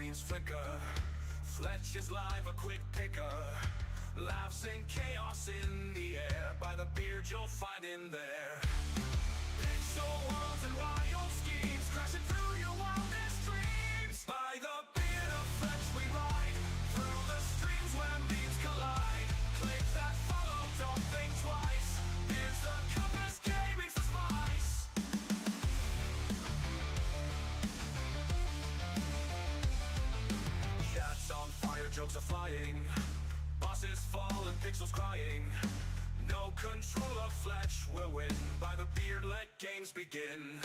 screens flicker. Fletch is live, a quick picker. Laughs and chaos in the air. By the beard you'll find in there. Pixel worlds and wild schemes crashing through your wildest dreams. By the beard of Fletch we ride through the streams where beams collide. Click that follow, don't think twice. Here's the compass, gaming's the spice. Chat's on fire, jokes are flying. Bosses fall and pixels crying. No control of Fletch will win. By the beard, let games begin.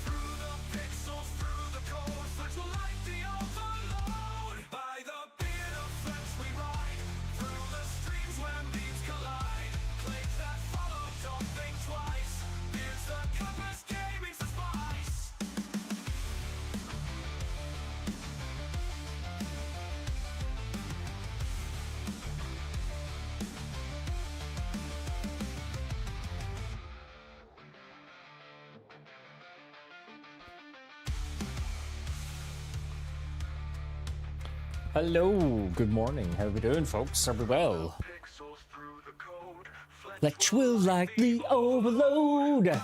Through the pixels, through the code, Fletch will light the overload. By the beard of Fletch we ride through the streams where beams collide. Click that follow, don't think twice. Here's the compass, gaming's the spice. Hello, good morning. How are we doing, folks? Are we well? Fletch will likely overload.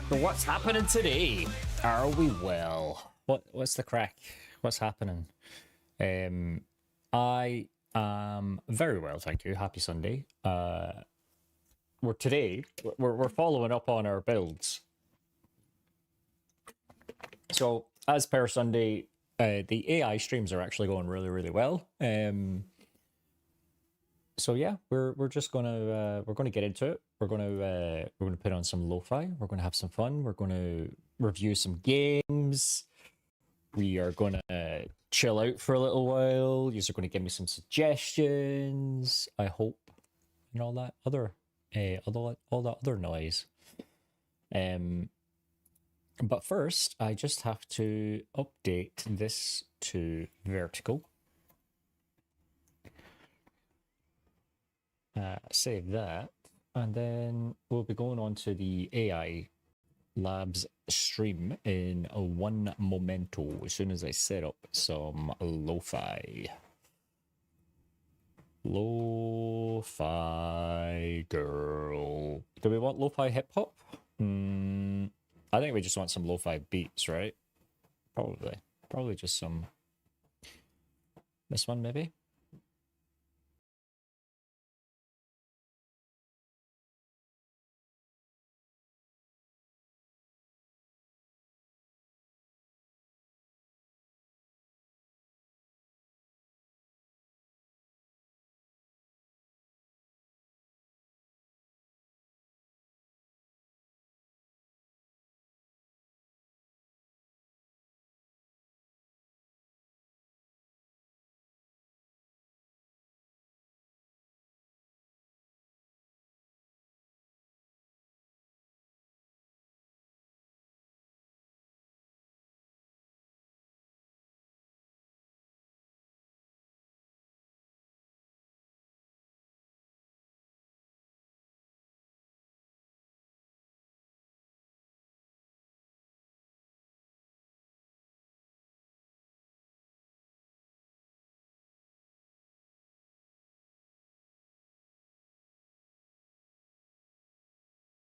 So what's happening today? Are we well? What's the crack? What's happening? I am very well, thank you. Happy Sunday. We're following up on our builds. So as per Sunday, the AI streams are actually going really, really well. So yeah, we're just gonna get into it. We're gonna put on some lo-fi. We're gonna have some fun. We're gonna review some games. We are gonna chill out for a little while. You're gonna give me some suggestions. I hope, and all that other noise. But first, I just have to update this to vertical. Save that, and then we'll be going on to the AI Labs stream in one momento as soon as I set up some lo-fi. Lo-fi girl. Do we want lo-fi hip-hop? I think we just want some lo-fi beats, right? Probably just some. This one, maybe?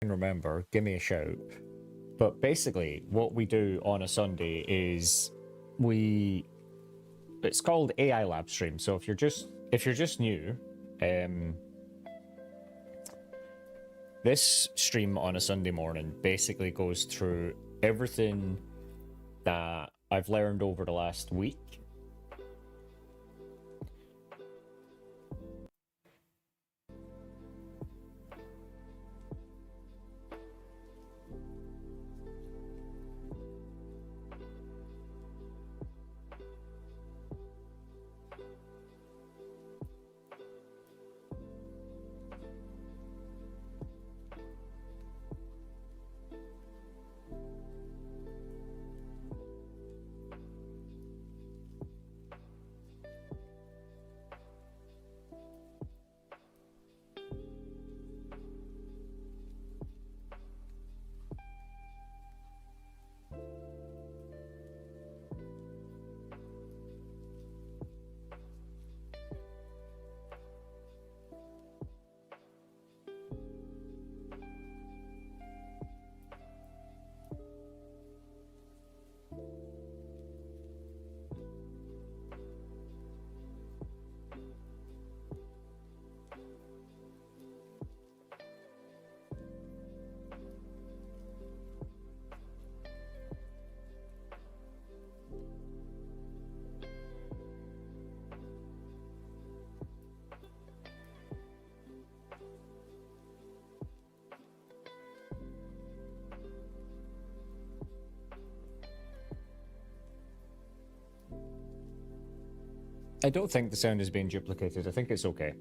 Remember, give me a shout. But basically, what we do on a Sunday is it's called AI Lab stream. So if you're just new, this stream on a Sunday morning basically goes through everything that I've learned over the last week. I don't think the sound is being duplicated. I think it's okay.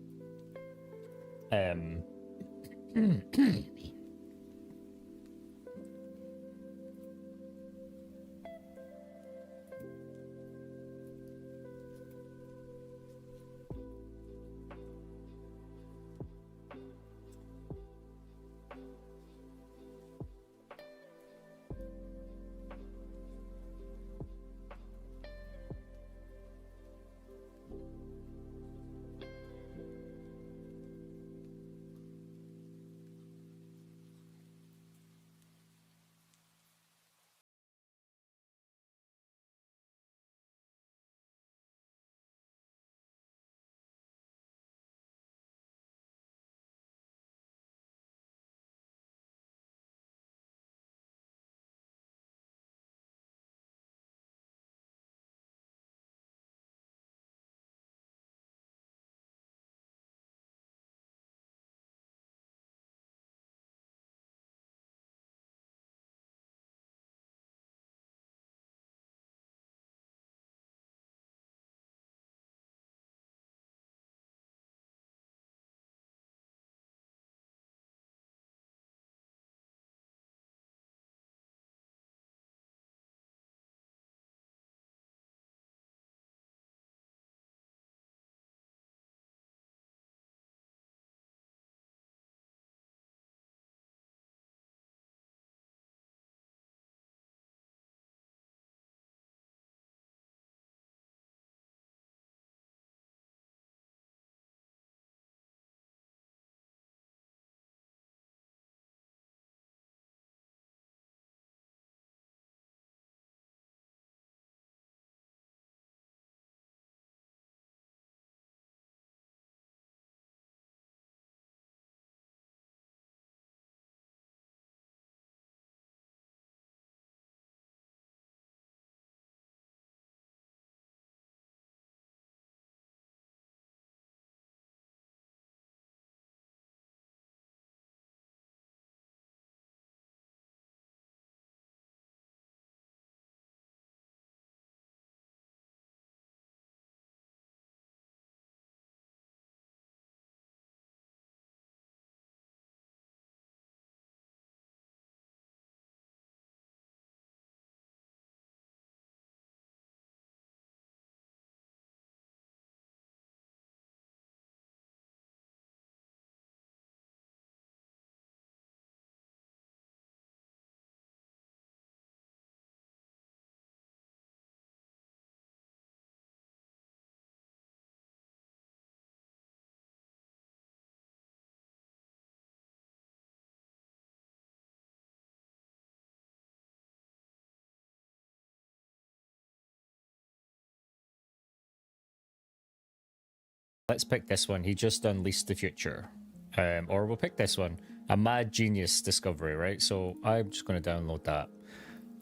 Let's pick this one. He just unleashed the future. Or we'll pick this one. A mad genius discovery, right? So I'm just going to download that.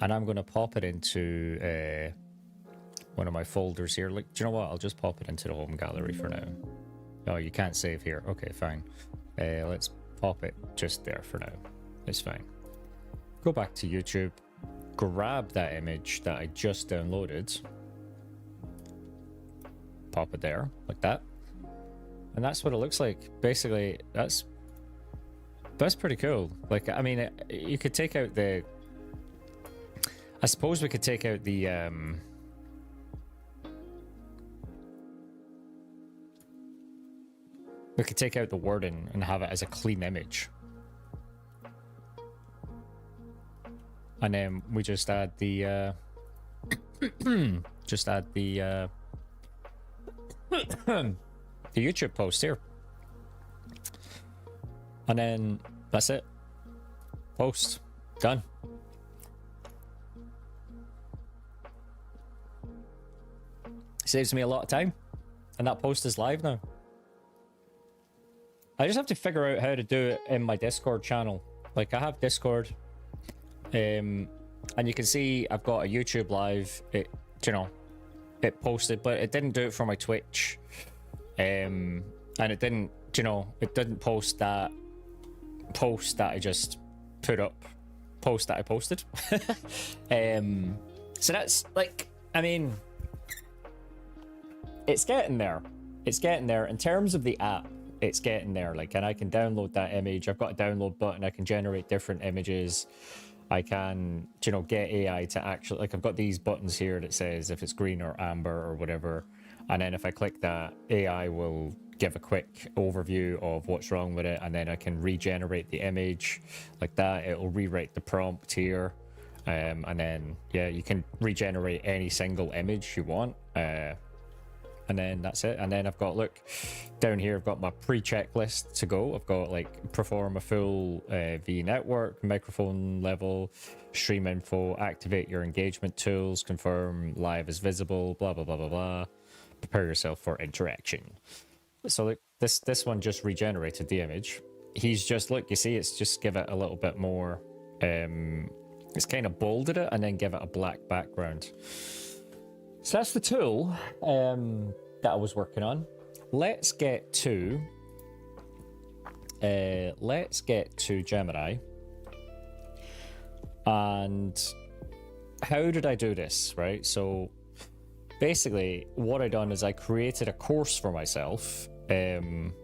And I'm going to pop it into one of my folders here. Like, do you know what? I'll just pop it into the home gallery for now. Oh, you can't save here. Okay, fine. Let's pop it just there for now. It's fine. Go back to YouTube. Grab that image that I just downloaded. Pop it there, like that. And that's what it looks like. Basically, that's pretty cool. Like, I mean, you could take out the... I suppose we could take out the... We could take out the wording and have it as a clean image. And then we just add the... just add the... the YouTube post here. And then that's it. Post. Done. Saves me a lot of time. And that post is live now. I just have to figure out how to do it in my Discord channel. Like, I have Discord. And you can see I've got a YouTube live. It, you know, it posted, but it didn't do it for my Twitch. And it didn't, you know, it didn't post that post that I just put up. Post that I posted. So that's, like, I mean, it's getting there. It's getting there. In terms of the app, it's getting there. Like, and I can download that image. I've got a download button. I can generate different images. I can, you know, get AI to actually, like, I've got these buttons here that says if it's green or amber or whatever. And then if I click that, AI will give a quick overview of what's wrong with it. And then I can regenerate the image like that. It'll rewrite the prompt here. And then, yeah, you can regenerate any single image you want. And then that's it. And then I've got, look, down here, I've got my pre-checklist to go. I've got, like, perform a full V network, microphone level, stream info, activate your engagement tools, confirm live is visible, blah, blah, blah, blah, blah. Prepare yourself for interaction. So, look, this one just regenerated the image. He's just, look, you see, it's just give it a little bit more, it's kind of bolded it and then give it a black background. So that's the tool that I was working on. Let's get to Gemini. And how did I do this, right? So basically what I done is I created a course for myself. Was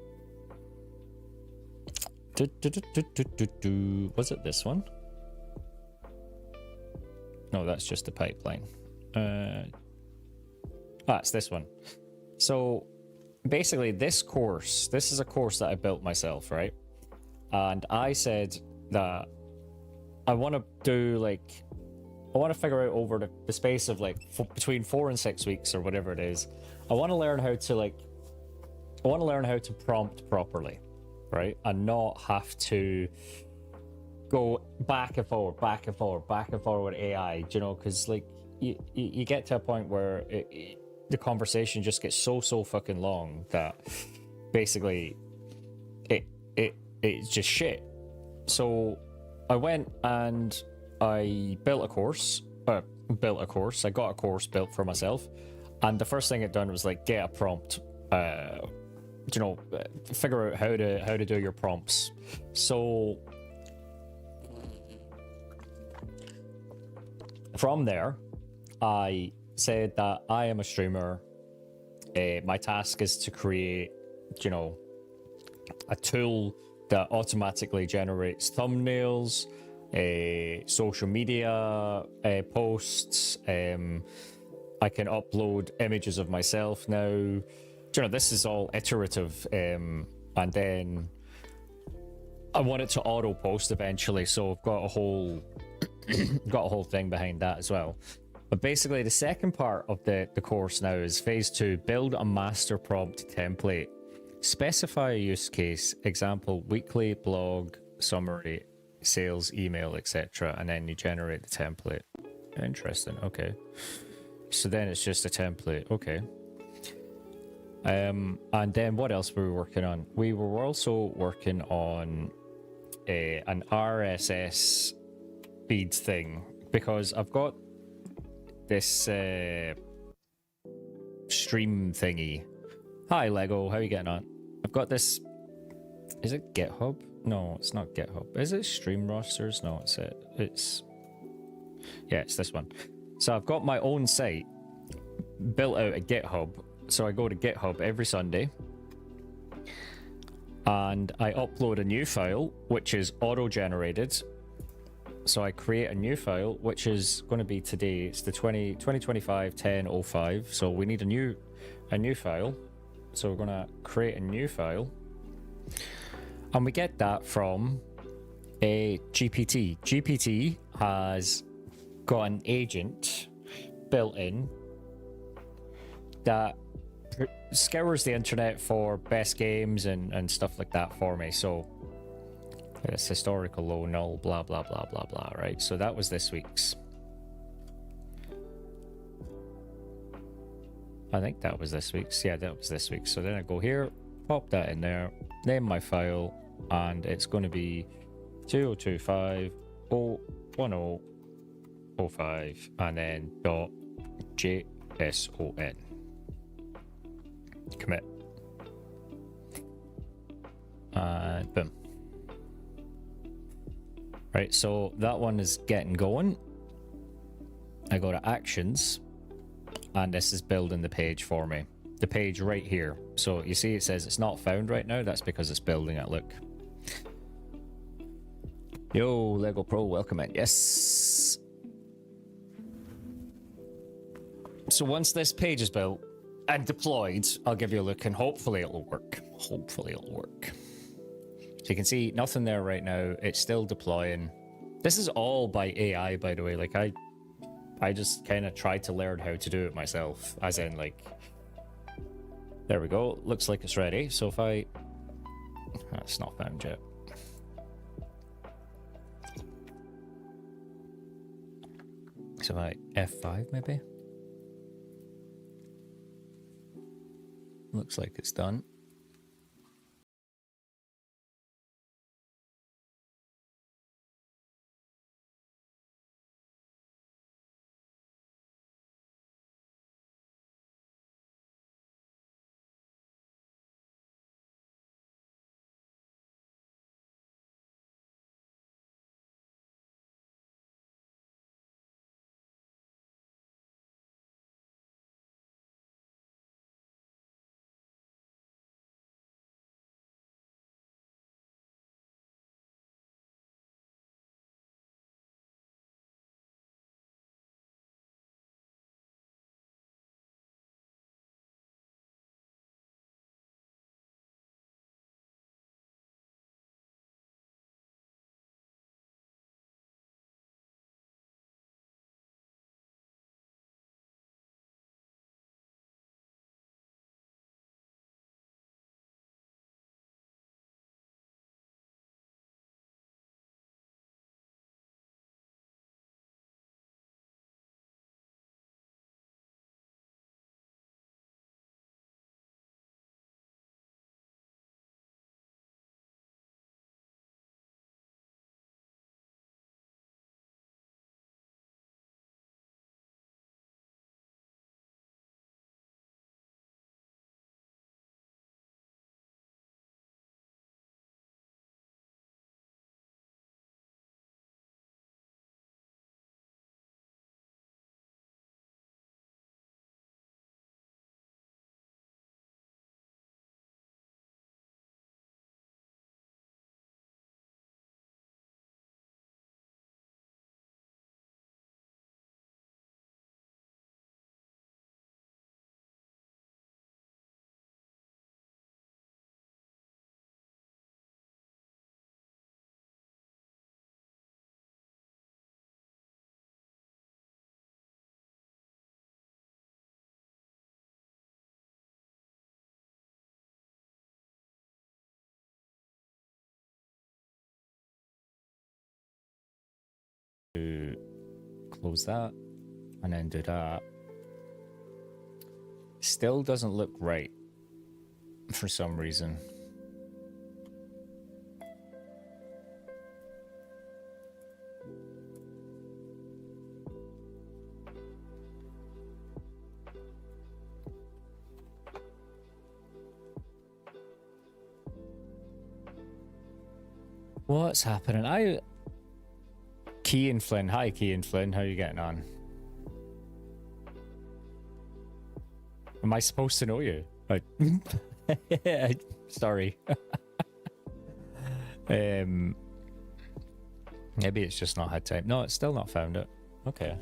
it this one? No, that's just the pipeline. It's this one. So basically this is a course that I built myself, right? And I said that I want to do, like, I want to figure out over the space of, like, between 4 and 6 weeks or whatever it is. I want to learn how to prompt properly, right? And not have to go back and forward with AI, you know, because, like, you get to a point where the conversation just gets so fucking long that basically it's just shit. So I went and I built a course. I got a course built for myself, and the first thing it done was, like, get a prompt. You know, figure out how to do your prompts. So from there, I said that I am a streamer. My task is to create, you know, a tool that automatically generates thumbnails, social media posts. I can upload images of myself now. You know, this is all iterative, and then I want it to auto post eventually. So I've got a whole thing behind that as well. But basically, the second part of the course now is phase 2, build a master prompt template. Specify a use case, example, weekly, blog, summary, sales, email, etc. And then you generate the template. Interesting, okay. So then it's just a template, okay. And then what else were we working on? We were also working on an RSS feed thing, because I've got this stream thingy. Hi Lego, how are you getting on? I've got this, is it GitHub? No, it's not GitHub. Is it Stream Rosters? No, it's this one. So I've got my own site built out at GitHub. So I go to GitHub every Sunday and I upload a new file, which is auto-generated. So I create a new file, which is going to be today. It's the 2025-10-05. So we need a new file. So we're going to create a new file. And we get that from a GPT. GPT has got an agent built in that scours the internet for best games and stuff like that for me. So it's historical low, null, blah, blah, blah, blah, blah, right? So that was this week's. I think that was this week's. Yeah, that was this week's. So then I go here, pop that in there, name my file, and it's going to be 2025.010.05 and then .json. Commit. And boom. Right, so that one is getting going. I go to actions, and this is building the page for me. the page right here. So you see it says it's not found right now. That's because it's building it. Look. Yo, Lego Pro, welcome in. Yes. So once this page is built and deployed, I'll give you a look and hopefully it'll work. Hopefully it'll work. So you can see nothing there right now. It's still deploying. This is all by AI, by the way. Like I just kind of tried to learn how to do it myself. As in, like, there we go. Looks like it's ready. So if I... It's not found yet. So if I F5 maybe? Looks like it's done. To close that and then do that. Still doesn't look right for some reason. What's happening? Key and Flynn. Hi, Key and Flynn. How are you getting on? Am I supposed to know you? Sorry. Maybe it's just not had time. No, it's still not found it. Okay.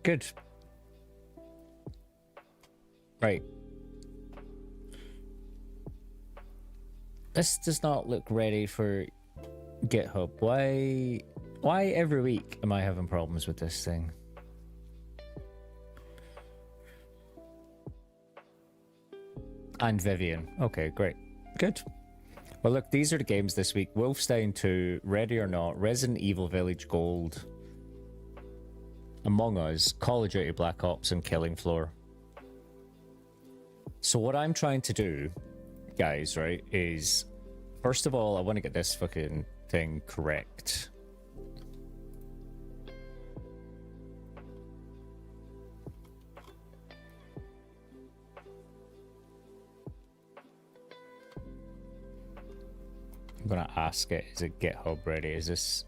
Good. Right. This does not look ready for GitHub. Why every week am I having problems with this thing? And Vivian. Okay, great. Good. Well, look, these are the games this week. Wolfenstein 2, Ready or Not, Resident Evil Village Gold, Among Us, Call of Duty Black Ops, and Killing Floor. So what I'm trying to do, guys, right, is first of all, I want to get this fucking thing correct. I'm gonna ask it, is it GitHub ready? Is this...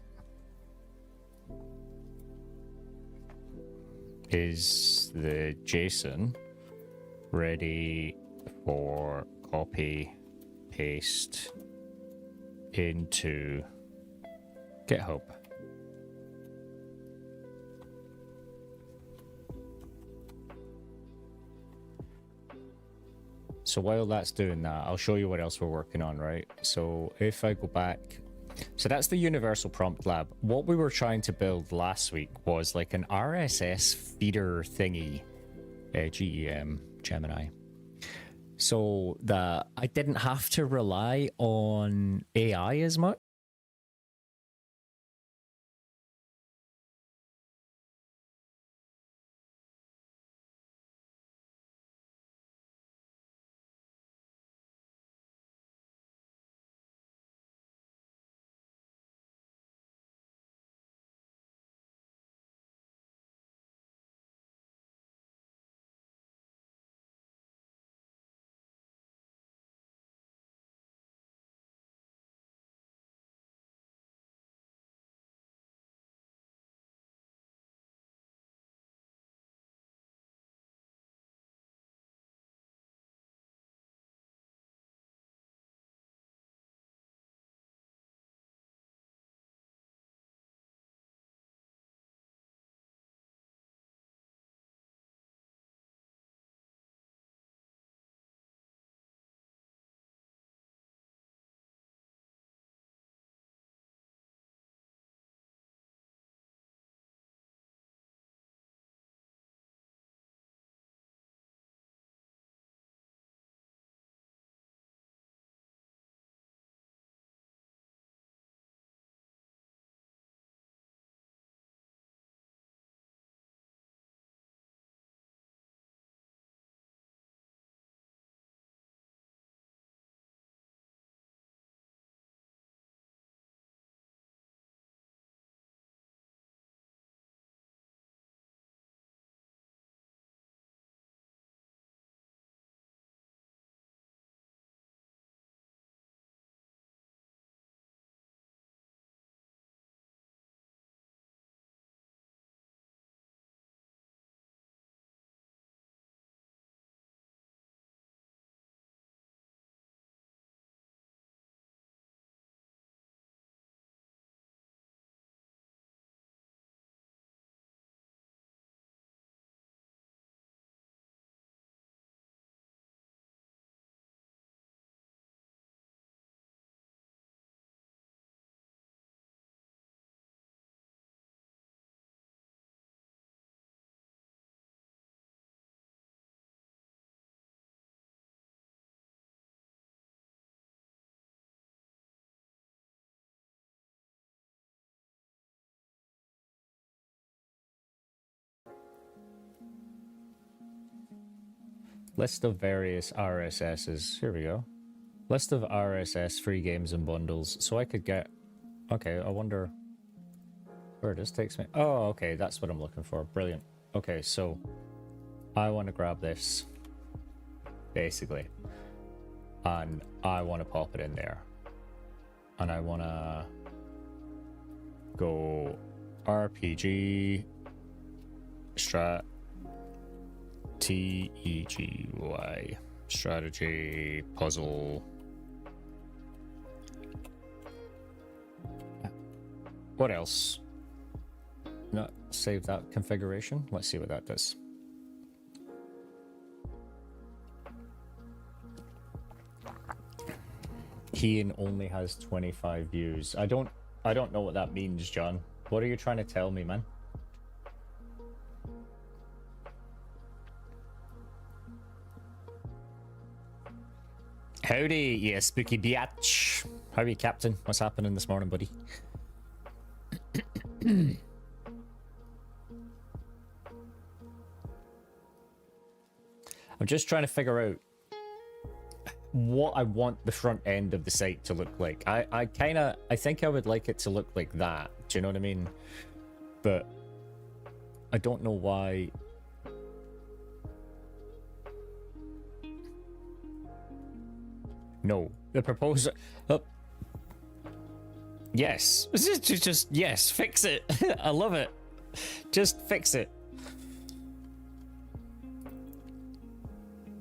is the JSON ready for copy paste into GitHub? So while that's doing that, I'll show you what else we're working on, right? So if I go back, so that's the Universal Prompt Lab. What we were trying to build last week was like an RSS feeder thingy, GEM, Gemini, so that I didn't have to rely on AI as much. List of various RSSs. Here we go. List of RSS free games and bundles. So I could get... Okay, I wonder where this takes me. Oh, okay, that's what I'm looking for. Brilliant. Okay, so I want to grab this, basically, and I want to pop it in there. And I want to go RPG, strat, TEGY, strategy, puzzle. What else? Not save that configuration. Let's see what that does. Ian only has 25 views. I don't know what that means, John. What are you trying to tell me, man? Howdy, yeah, spooky biatch. How are you, Captain? What's happening this morning, buddy? I'm just trying to figure out what I want the front end of the site to look like. I think I would like it to look like that. Do you know what I mean? But I don't know why. No, the proposal. Yes, just yes, fix it. I love it. Just fix it.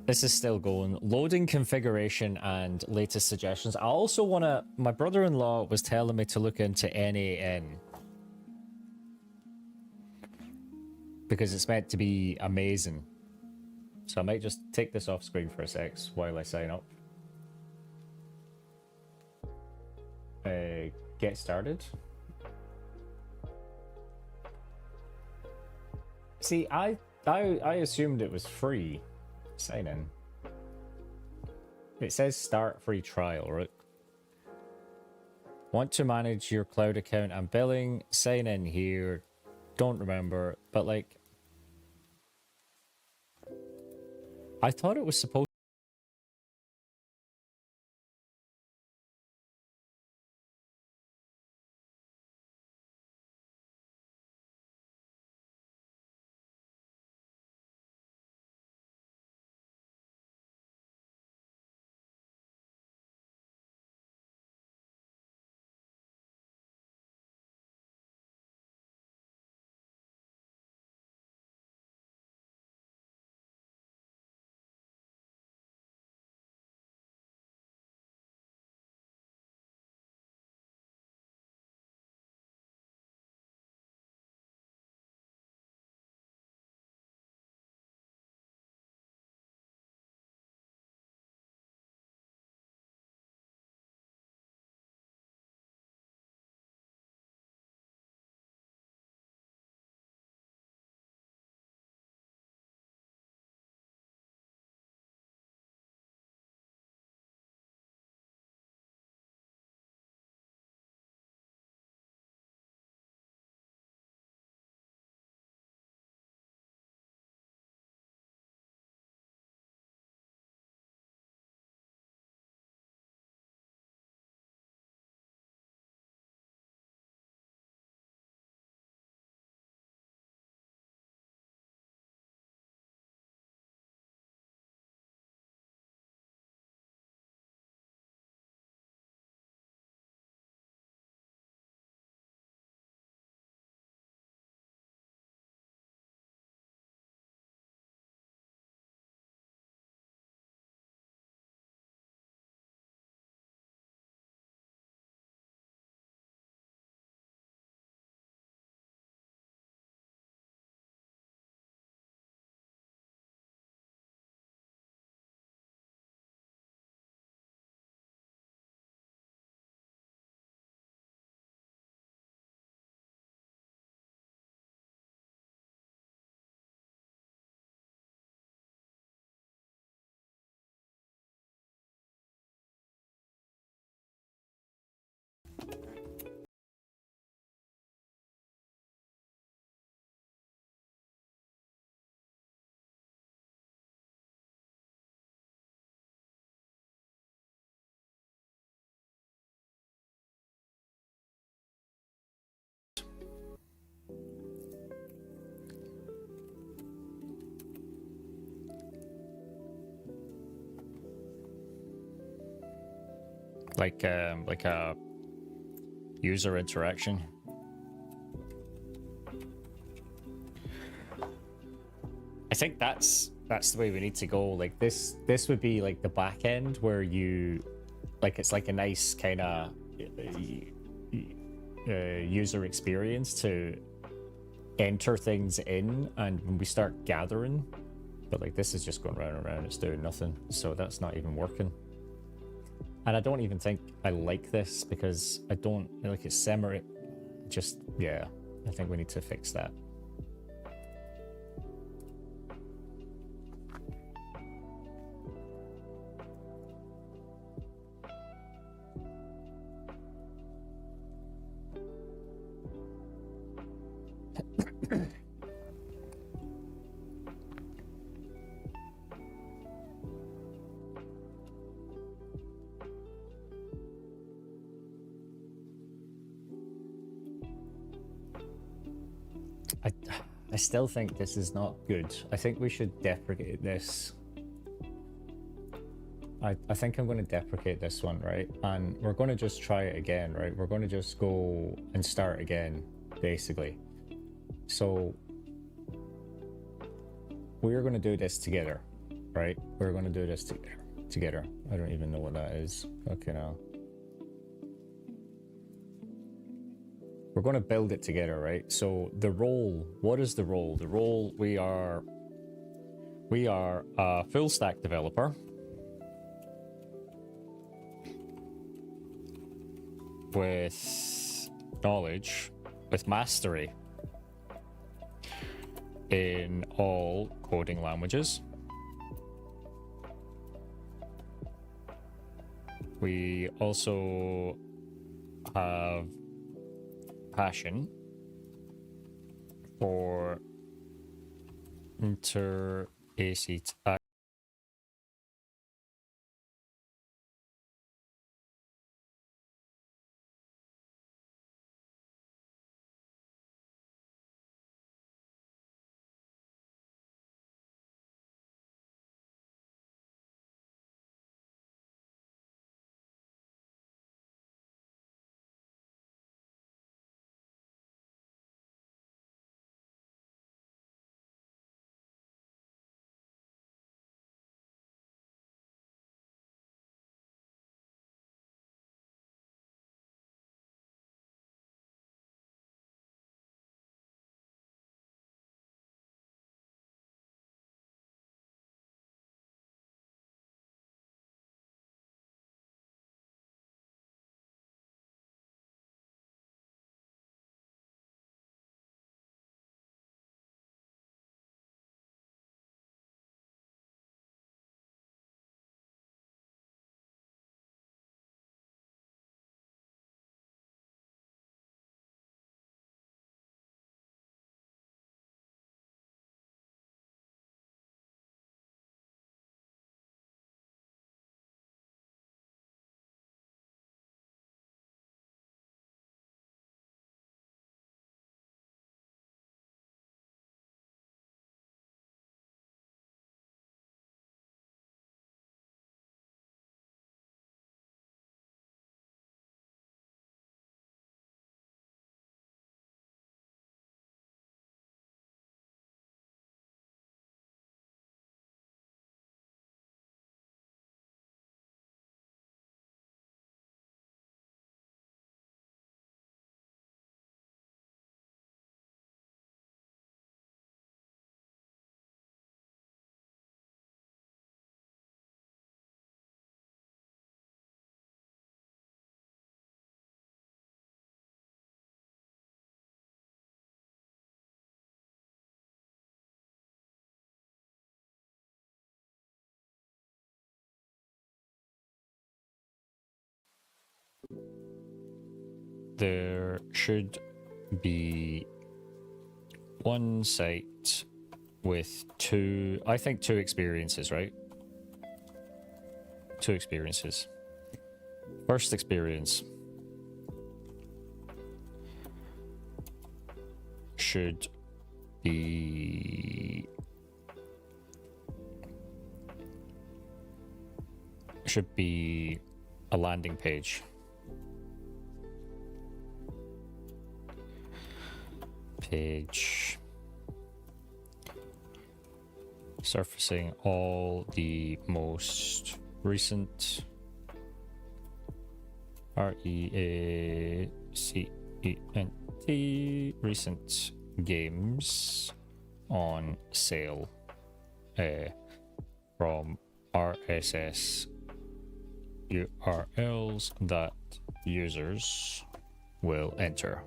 This is still going. Loading configuration and latest suggestions. I also want to... My brother-in-law was telling me to look into NAN. Because it's meant to be amazing. So I might just take this off screen for a sec while I sign up. Get started. See, I assumed it was free. Sign in. It says start free trial, right? Want to manage your cloud account and billing? Sign in here. Don't remember, but like, I thought it was supposed. Like a user interaction. I think that's the way we need to go. Like this would be like the back end where you, like, it's like a nice kind of user experience to enter things in, and when we start gathering, but like this is just going round and round, it's doing nothing, so that's not even working. And I don't even think I like this because I don't like it's semi. Just, yeah, I think we need to fix that. I still think this is not good. I think we should deprecate this. I think I'm going to deprecate this one, right? And we're going to just try it again, right? We're going to just go and start again, basically. So we're going to do this together, right? We're gonna do this together. I don't even know what that is. Okay, now. We're gonna build it together, right? So the role, what is the role? The role, we are a full stack developer with knowledge, with mastery in all coding languages. We also have passion for inter-ACT. There should be one site with two, I think two experiences, right? Two experiences. First experience should be a landing page. Page surfacing all the most recent REACENT recent games on sale from RSS URLs that users will enter.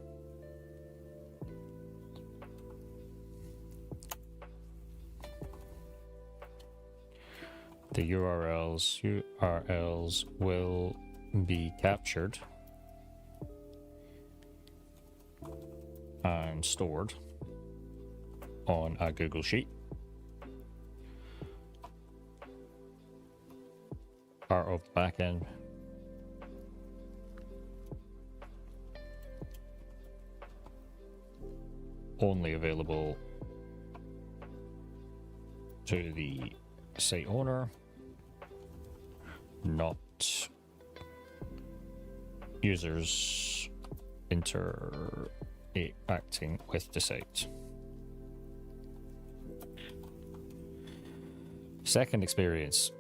The URLs will be captured and stored on a Google Sheet. Part of the backend. Only available to the site owner, not users interacting with the site. Second experience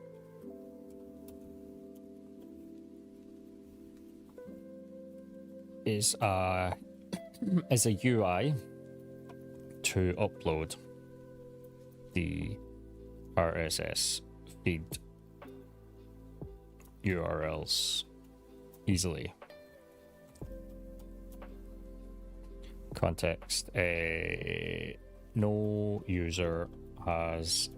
is a UI to upload the RSS feed URLs easily. Context: no user has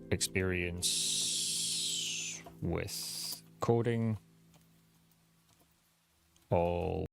experience with coding. All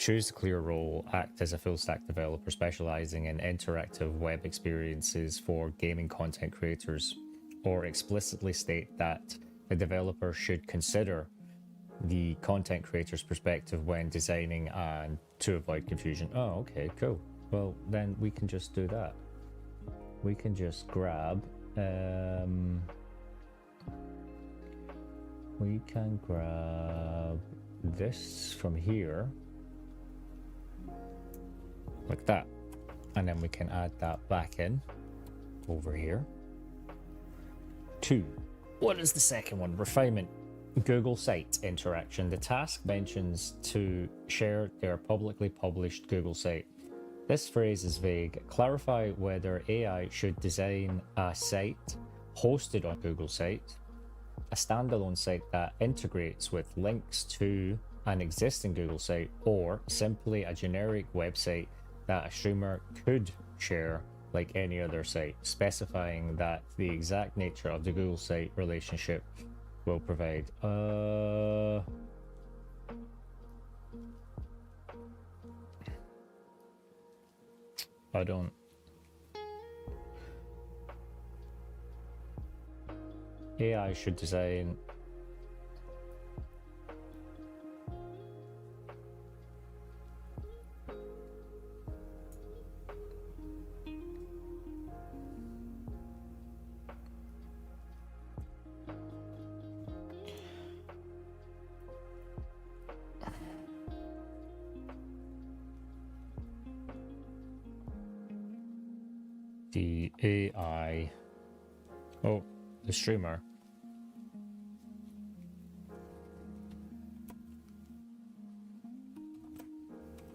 choose the clear role, act as a full stack developer specializing in interactive web experiences for gaming content creators, or explicitly state that the developer should consider the content creator's perspective when designing and to avoid confusion. Oh, okay, cool. Well, then we can just do that. We can just grab we can grab this from here like that, and then we can add that back in over here. 2. What is the second one? Refinement. Google site interaction. The task mentions to share their publicly published Google site. This phrase is vague. Clarify whether AI should design a site hosted on Google site, a standalone site that integrates with links to an existing Google site, or simply a generic website that a streamer could share like any other site, specifying that the exact nature of the Google site relationship will provide. I don't. AI should design. the AI. Oh, the streamer.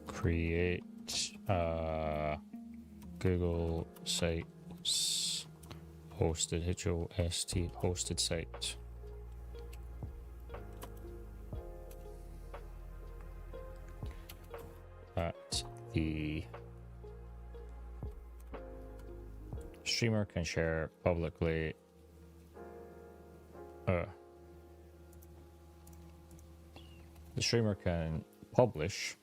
Create Google Sites hosted HOST hosted site. That the streamer can share publicly. The streamer can publish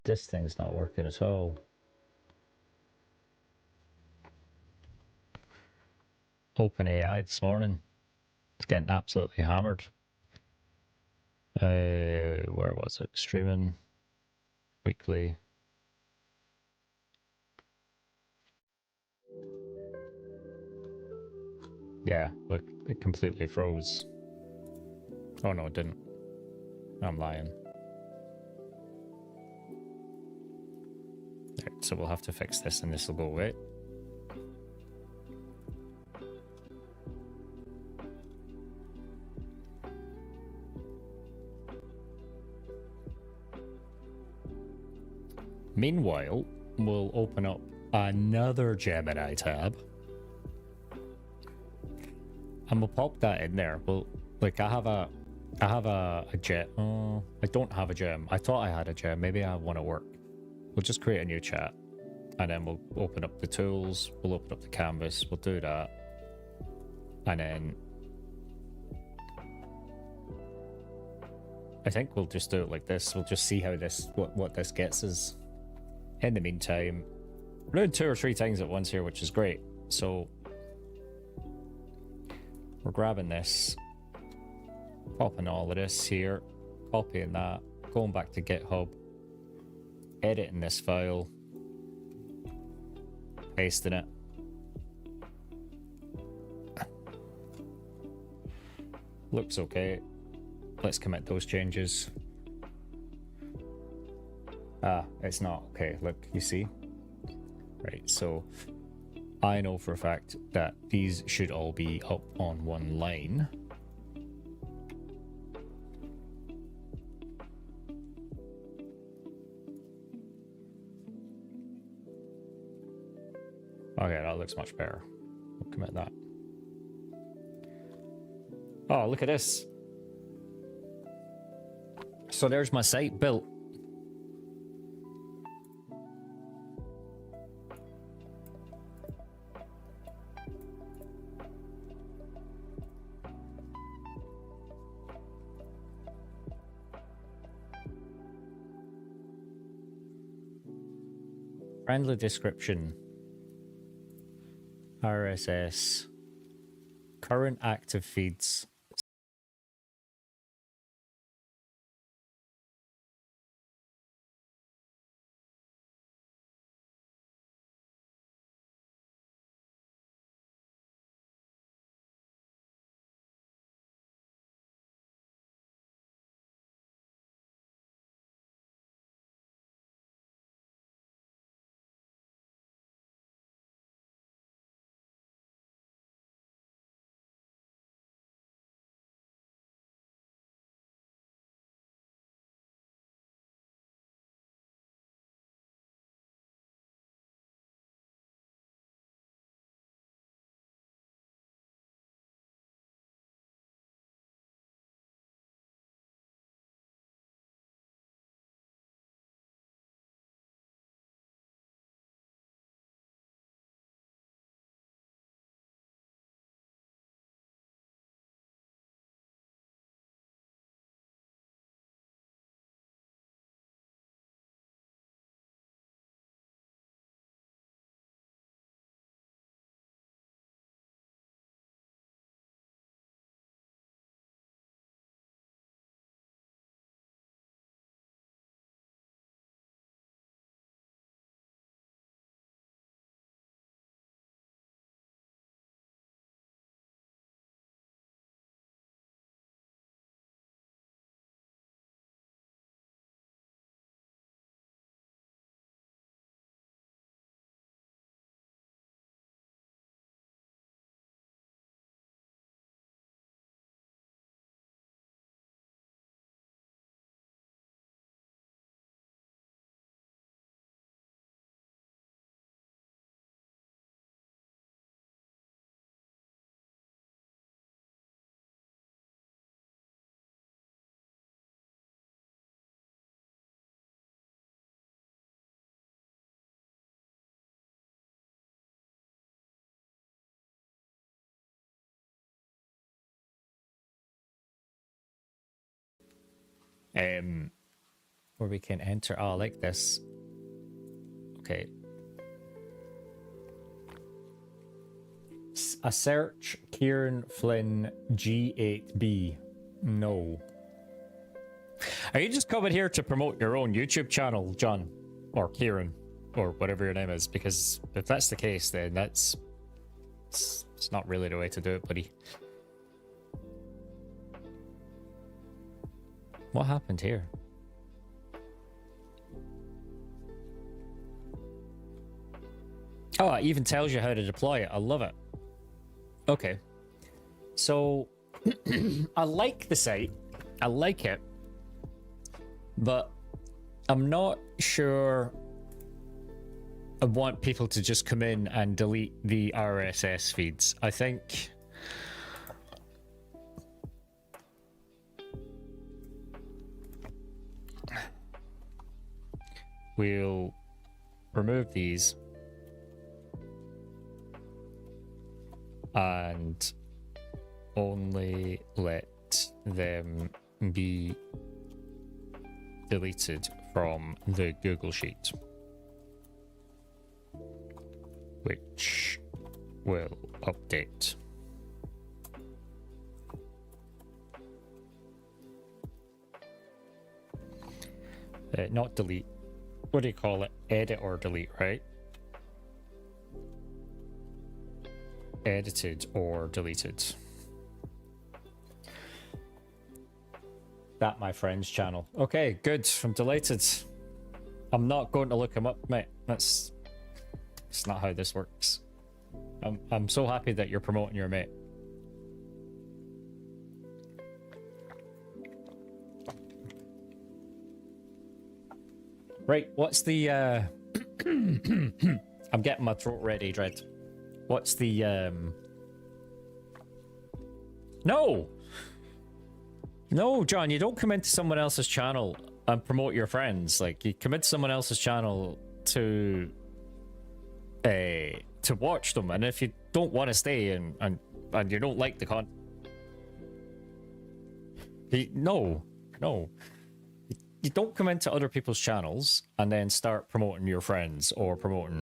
this thing's not working at all. OpenAI this morning. It's getting absolutely hammered. Where was it? Streaming weekly. Yeah, look, it completely froze. Oh no, it didn't. I'm lying. Right, so we'll have to fix this and this will go away. Meanwhile, we'll open up another Gemini tab. And we'll pop that in there. Well, like I have a gem. Oh, I don't have a gem. I thought I had a gem. Maybe I have one at work. We'll just create a new chat. And then we'll open up the tools. We'll open up the canvas. We'll do that. And then I think we'll just do it like this. We'll just see how this, what this gets us. In the meantime, we're doing 2 or 3 things at once here, which is great. So we're grabbing this, popping all of this here, copying that, going back to GitHub, editing this file, pasting it. Looks okay. Let's commit those changes. Ah, it's not. Okay, look, you see? Right, so I know for a fact that these should all be up on one line. Okay, that looks much better. We'll commit that. Oh, look at this. So there's my site built. Friendly description. RSS. Current active feeds. Where we can enter. Oh, I like this. Okay. A search Kieran Flynn G8B. No. Are you just coming here to promote your own YouTube channel, John? Or Kieran? Or whatever your name is? Because if that's the case, then it's not really the way to do it, buddy. What happened here? Oh, it even tells you how to deploy it. I love it. Okay. So, I like the site. I like it. But I'm not sure I want people to just come in and delete the RSS feeds. I think we'll remove these and only let them be deleted from the Google Sheet, which will update. Not delete. What do you call it? Edit or delete, right? Edited or deleted. That my friend's channel. Okay, good. I'm delighted. I'm not going to look him up, mate. It's not how this works. I'm so happy that you're promoting your mate. Right, what's the I'm getting my throat ready, Dread. What's the No! No, John, you don't come into someone else's channel and promote your friends. Like, you come into someone else's channel to watch them, and if you don't want to stay and you don't like the content, no, you don't come into other people's channels and then start promoting your friends or promoting.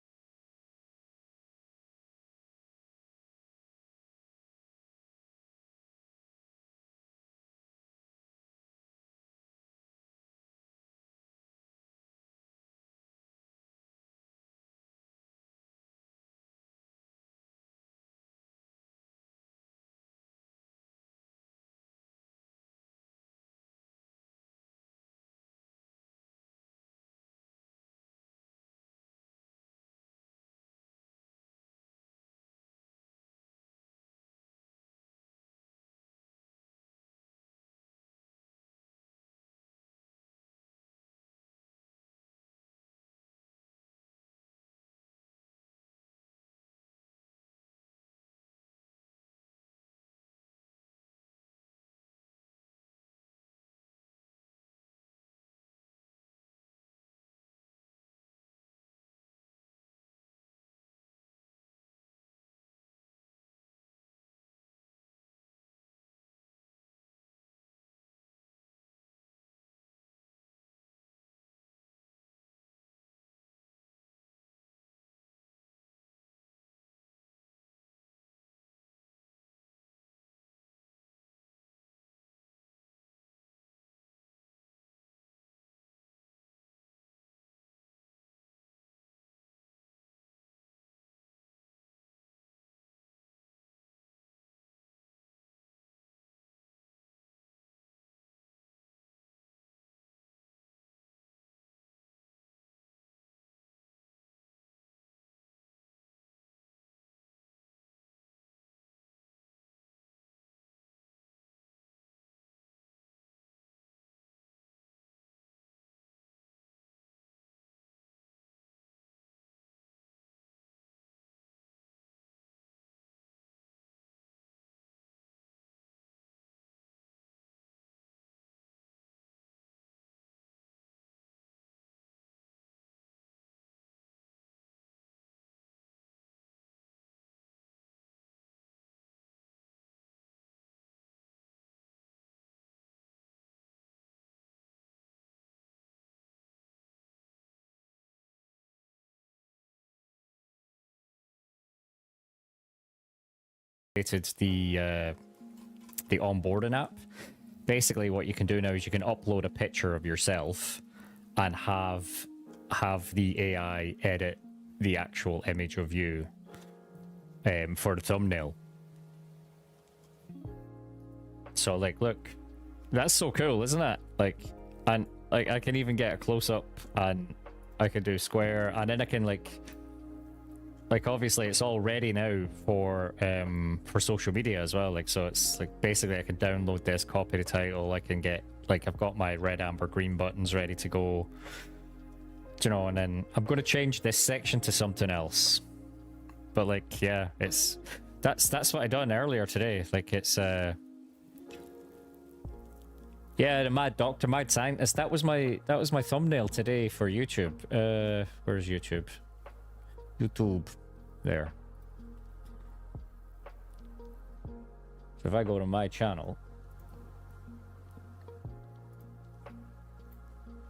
The onboarding app. Basically, what you can do now is you can upload a picture of yourself and have the AI edit the actual image of you for the thumbnail. So, like, look, that's so cool, isn't it? Like, and like I can even get a close up, and I can do square, and then I can like obviously it's all ready now for social media as well. Like, so it's like basically I can download this, copy the title, I can get like I've got my red, amber, green buttons ready to go, you know, and then I'm going to change this section to something else. But like, yeah, it's that's what I done earlier today. Like, it's yeah, the mad doctor, mad scientist. That was my thumbnail today for YouTube. Where's YouTube? YouTube. There. So if I go to my channel,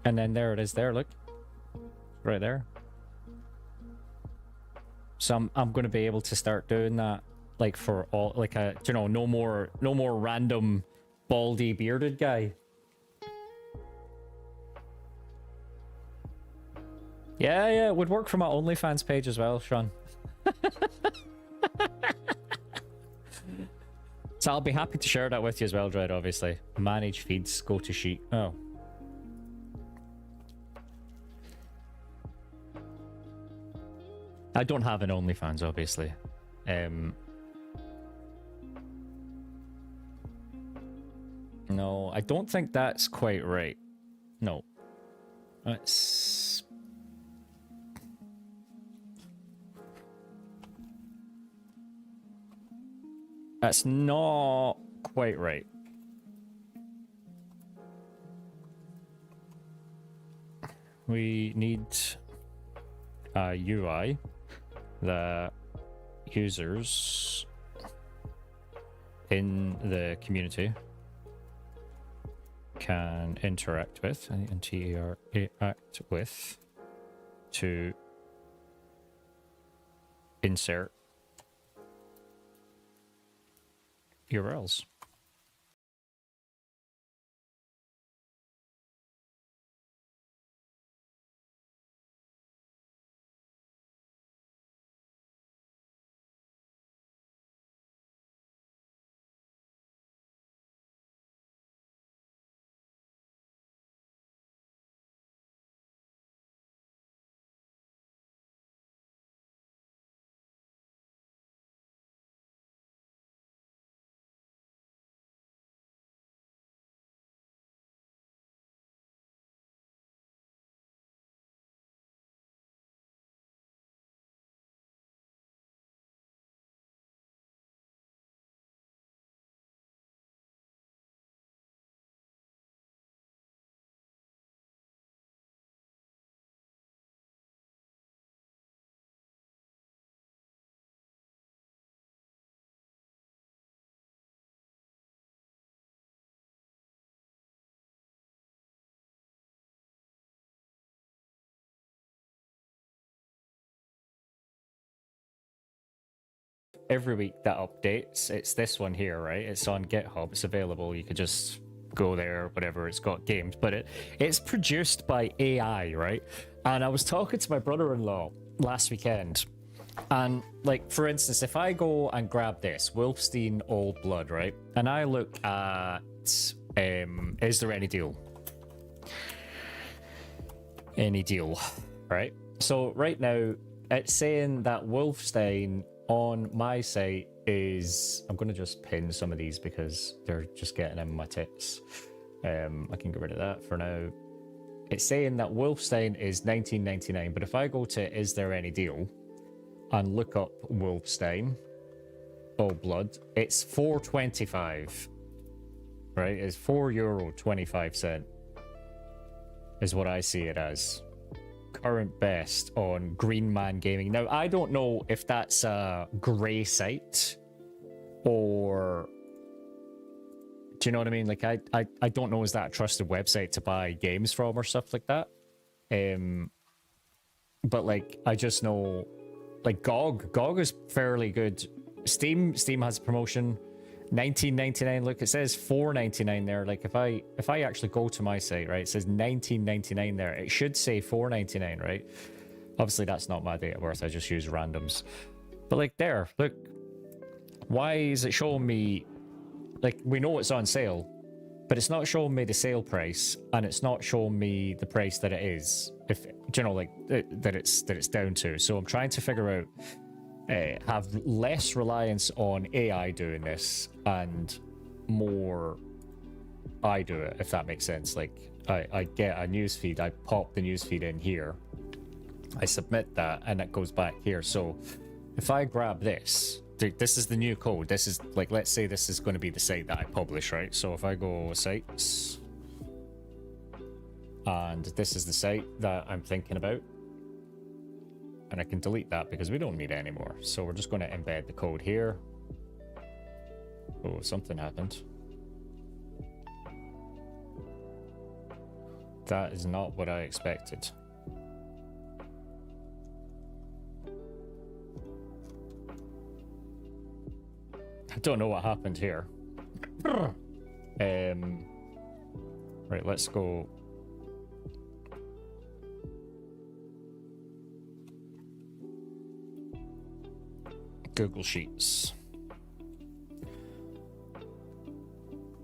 and then there it is there, look. Right there. So I'm going to be able to start doing that, like, for all, like, a, you know, no more random baldy bearded guy. Yeah, it would work for my OnlyFans page as well, Sean. So I'll be happy to share that with you as well, Dread, obviously. Manage feeds, go to sheet. Oh. I don't have an OnlyFans, obviously. No, I don't think that's quite right. No. Let's... That's not quite right. We need a UI that users in the community can interact with, interact with, to insert URLs. Every week that updates. It's this one here, right? It's on GitHub. It's available. You could just go there, whatever. It's got games, but it's produced by AI, right? And I was talking to my brother-in-law last weekend, and like, for instance, if I go and grab this Wolfstein Old Blood, right, and I look at is there any deal? Any deal, right? So right now it's saying that Wolfstein on my site is, I'm going to just pin some of these because they're just getting in my tits. I can get rid of that for now. It's saying that Wolfstein is $19.99, but if I go to Is There Any Deal and look up Wolfstein Old Blood, it's $4.25, right? It's €4.25 is what I see it as. Current best on Green Man Gaming. Now, I don't know if that's a grey site or... Do you know what I mean? Like, I don't know, is that a trusted website to buy games from or stuff like that? But, like, I just know... Like, GOG is fairly good. Steam has a promotion. $19.99. Look, it says $4.99 there. Like, if I actually go to my site, right, it says $19.99 there. It should say $4.99, right? Obviously, that's not my date of birth. I just use randoms. But like, there, look. Why is it showing me? Like, we know it's on sale, but it's not showing me the sale price, and it's not showing me the price that it is. If you know, like that it's down to. So I'm trying to figure out. Have less reliance on AI doing this and more I do it, if that makes sense. Like, I get a newsfeed, I pop the newsfeed in here, I submit that, and it goes back here. So if I grab this, this is the new code. This is, like, let's say this is going to be the site that I publish, right? So if I go sites, and this is the site that I'm thinking about, and I can delete that because we don't need it anymore. So we're just going to embed the code here. Oh, something happened. That is not what I expected. I don't know what happened here. Right, let's go. Google Sheets.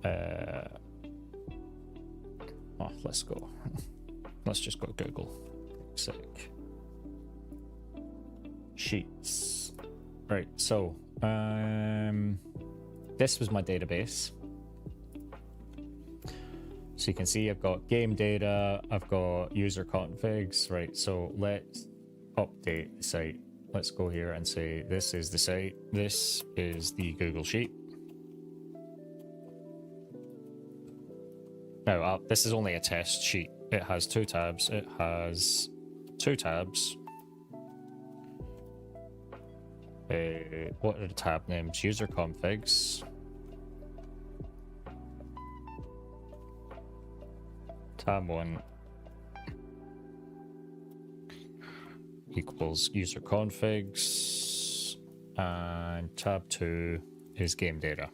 Oh, let's go. Let's just go Google. Sick. Sheets. Right, so this was my database. So you can see I've got game data, I've got user configs, right? So let's update the site. Let's go here and say this is the site, this is the Google Sheet. Now, this is only a test sheet. It has 2 tabs. It has 2 tabs. What are the tab names? User configs. Tab 1 equals user configs, and tab 2 is game data.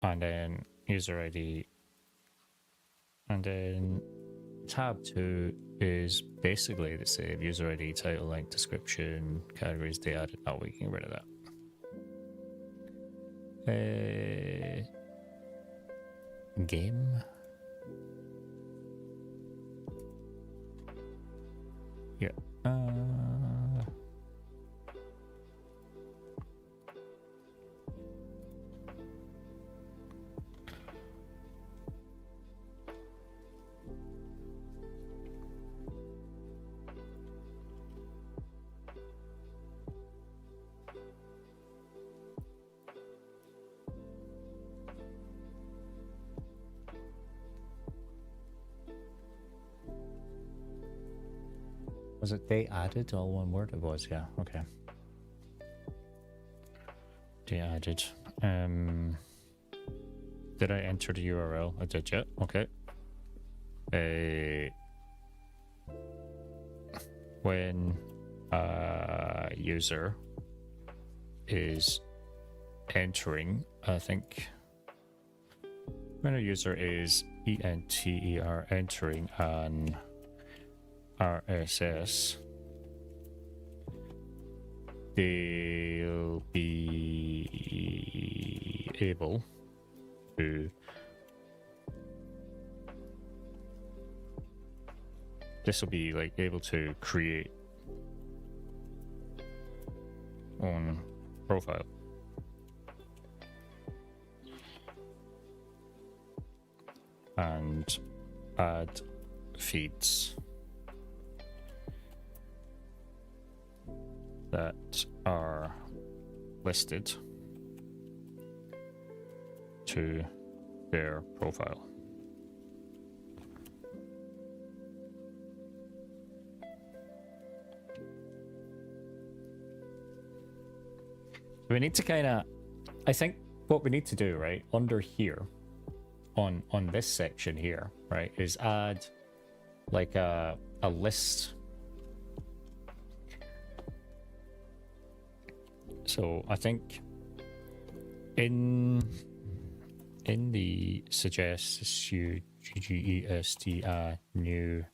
And then user ID. And then tab 2 is basically the same. User ID, title, link, description, categories they added. Oh, we can get rid of that. Game. Yeah. Was it they added? All one word? It was, yeah. Okay. They added. Did I enter the URL? I did, yeah. Okay. When a user is entering, I think when a user is entering an RSS, they'll be able to able to create own profile. And add feeds that are listed to their profile. We need to kind of, I think what we need to do, right, under here, on this section here, right, is add like a list. So I think in the suggest SUGGEST new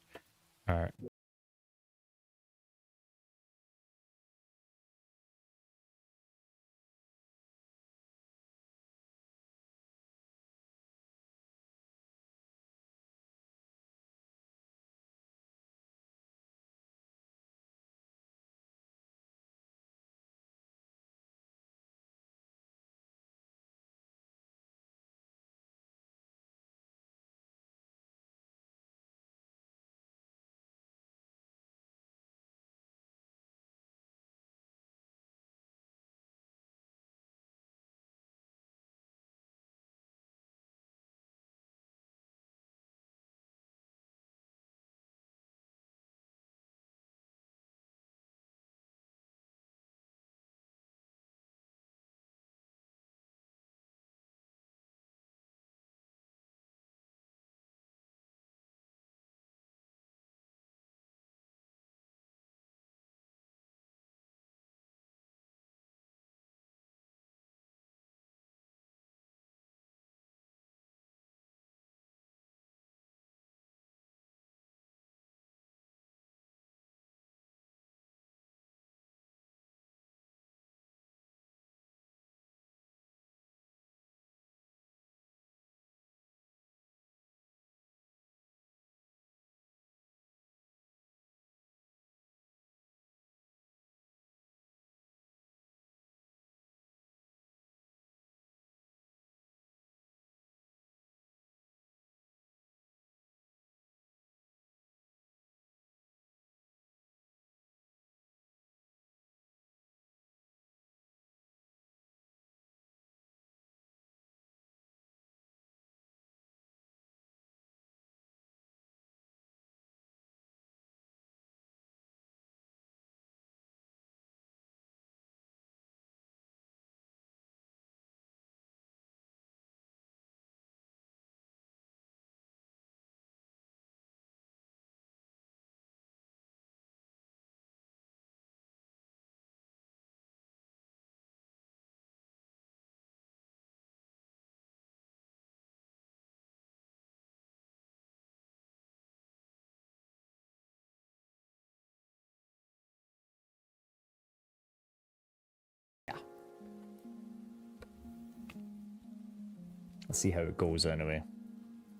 Let's see how it goes anyway.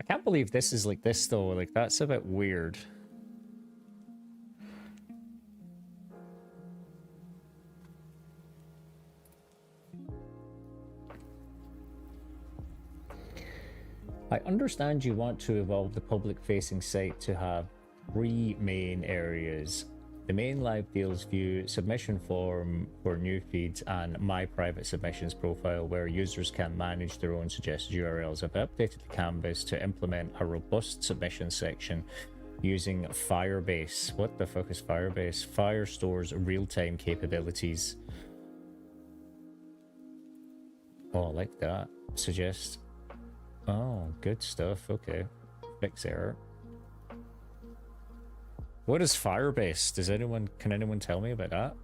I can't believe this is like this though. Like that's a bit weird. I understand you want to evolve the public-facing site to have 3 main areas. The main live deals view, submission form for new feeds, and my private submissions profile where users can manage their own suggested URLs. I've updated the canvas to implement a robust submission section using Firebase. What the fuck is Firebase? Firestore's real-time capabilities. Oh, I like that. Suggest. Oh, good stuff. Okay. Fix error. What is Firebase? Can anyone tell me about that?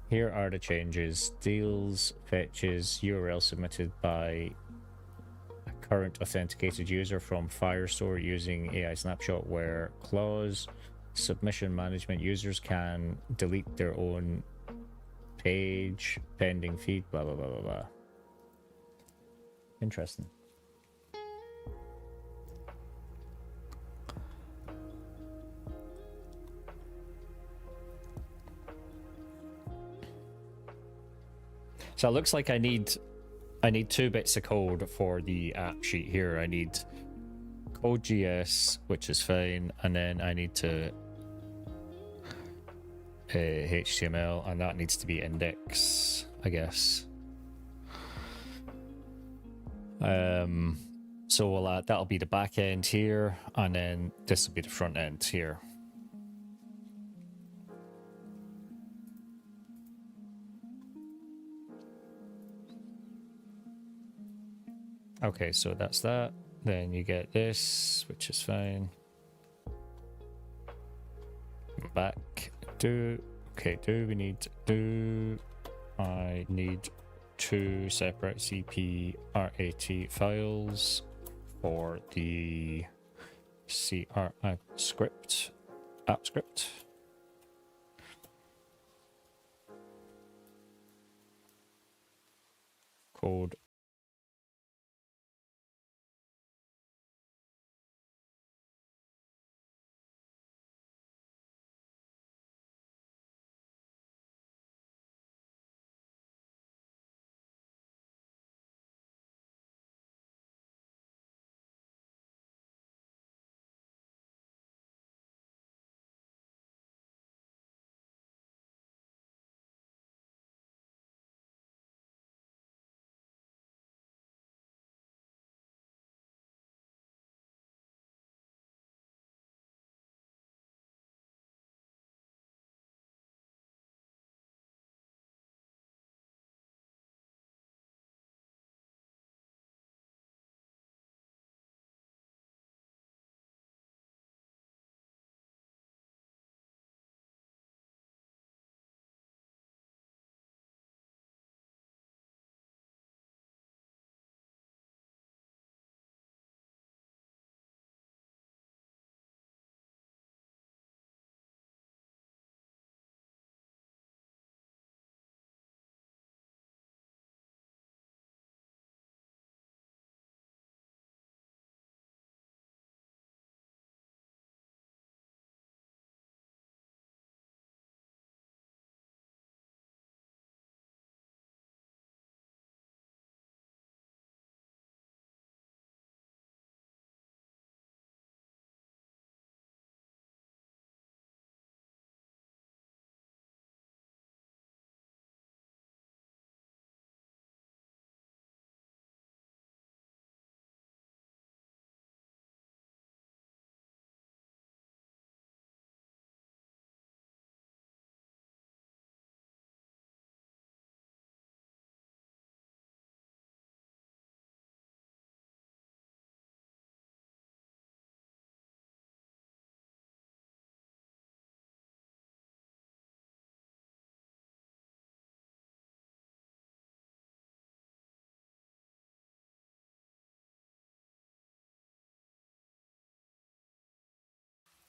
Here are the changes. Deals, fetches, URL submitted by a current authenticated user from Firestore using AI snapshot where clause, submission management, users can delete their own page, pending feed, blah, blah, blah, blah, blah. Interesting. So it looks like I need 2 bits of code for the app sheet here. I need code.js, which is fine, and then I need to HTML, and that needs to be index, I guess. So we'll that'll be the back end here, and then this will be the front end here. Okay, so that's that. Then you get this, which is fine. Back. Okay, we need I need 2 separate CPRAT files for the app script. Code.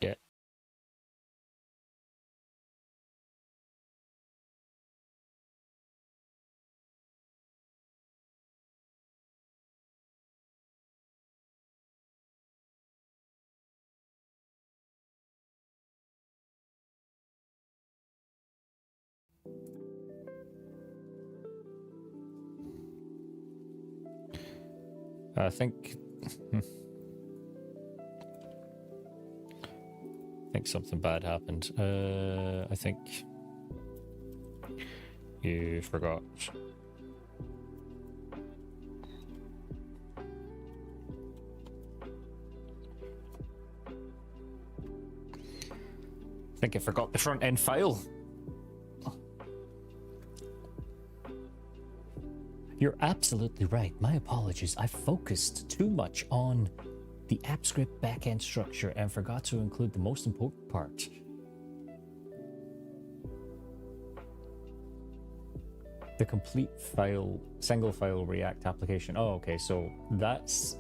Yeah. I think something bad happened. I think you forgot. I think I forgot the front end file. You're absolutely right. My apologies. I focused too much on the app script backend structure and forgot to include the most important part. The complete file, single file React application. Oh, okay, so that's...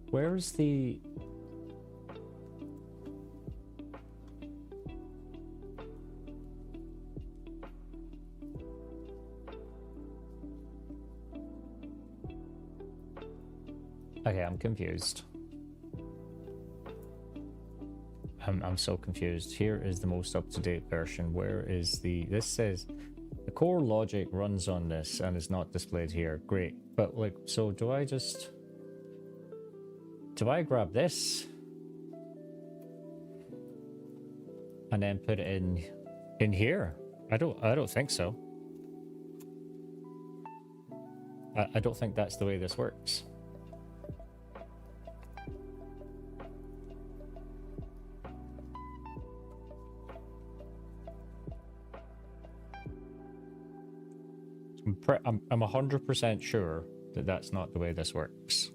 Where's the... Okay, I'm confused. I'm so confused. Here is the most up-to-date version. Where is the... This says the core logic runs on this and is not displayed here. Great. But like, so do I just... Do I grab this? and then put it in here. I don't think so. I don't think that's the way this works. I'm 100% sure that that's not the way this works.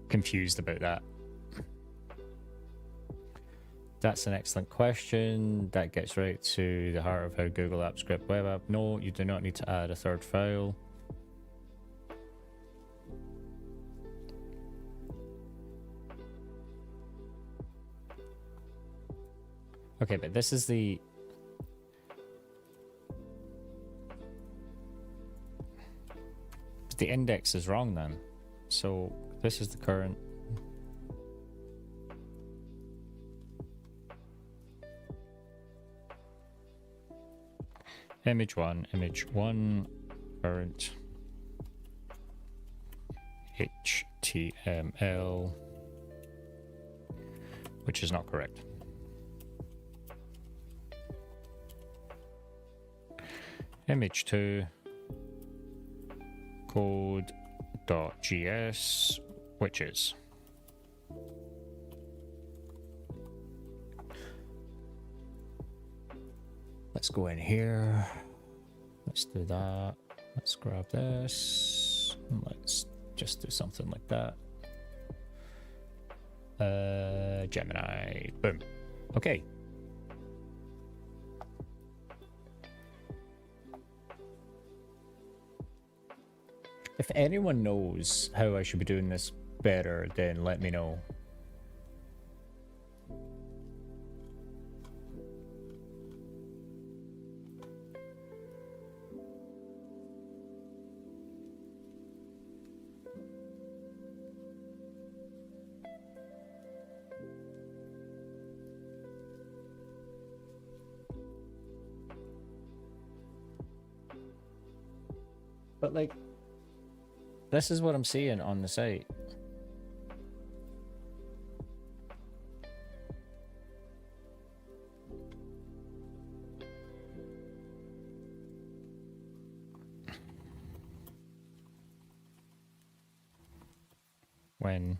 Confused about that. That's an excellent question. That gets right to the heart of how Google Apps script web app. No, you do not need to add a third file. Okay, but this is the... The index is wrong then. So this is the current... image one, current HTML, which is not correct. Image 2, code.js, which is. Let's go in here. Let's do that. Let's grab this. Let's just do something like that. Gemini. Boom. Okay. If anyone knows how I should be doing this better, then let me know. But like, this is what I'm seeing on the site. When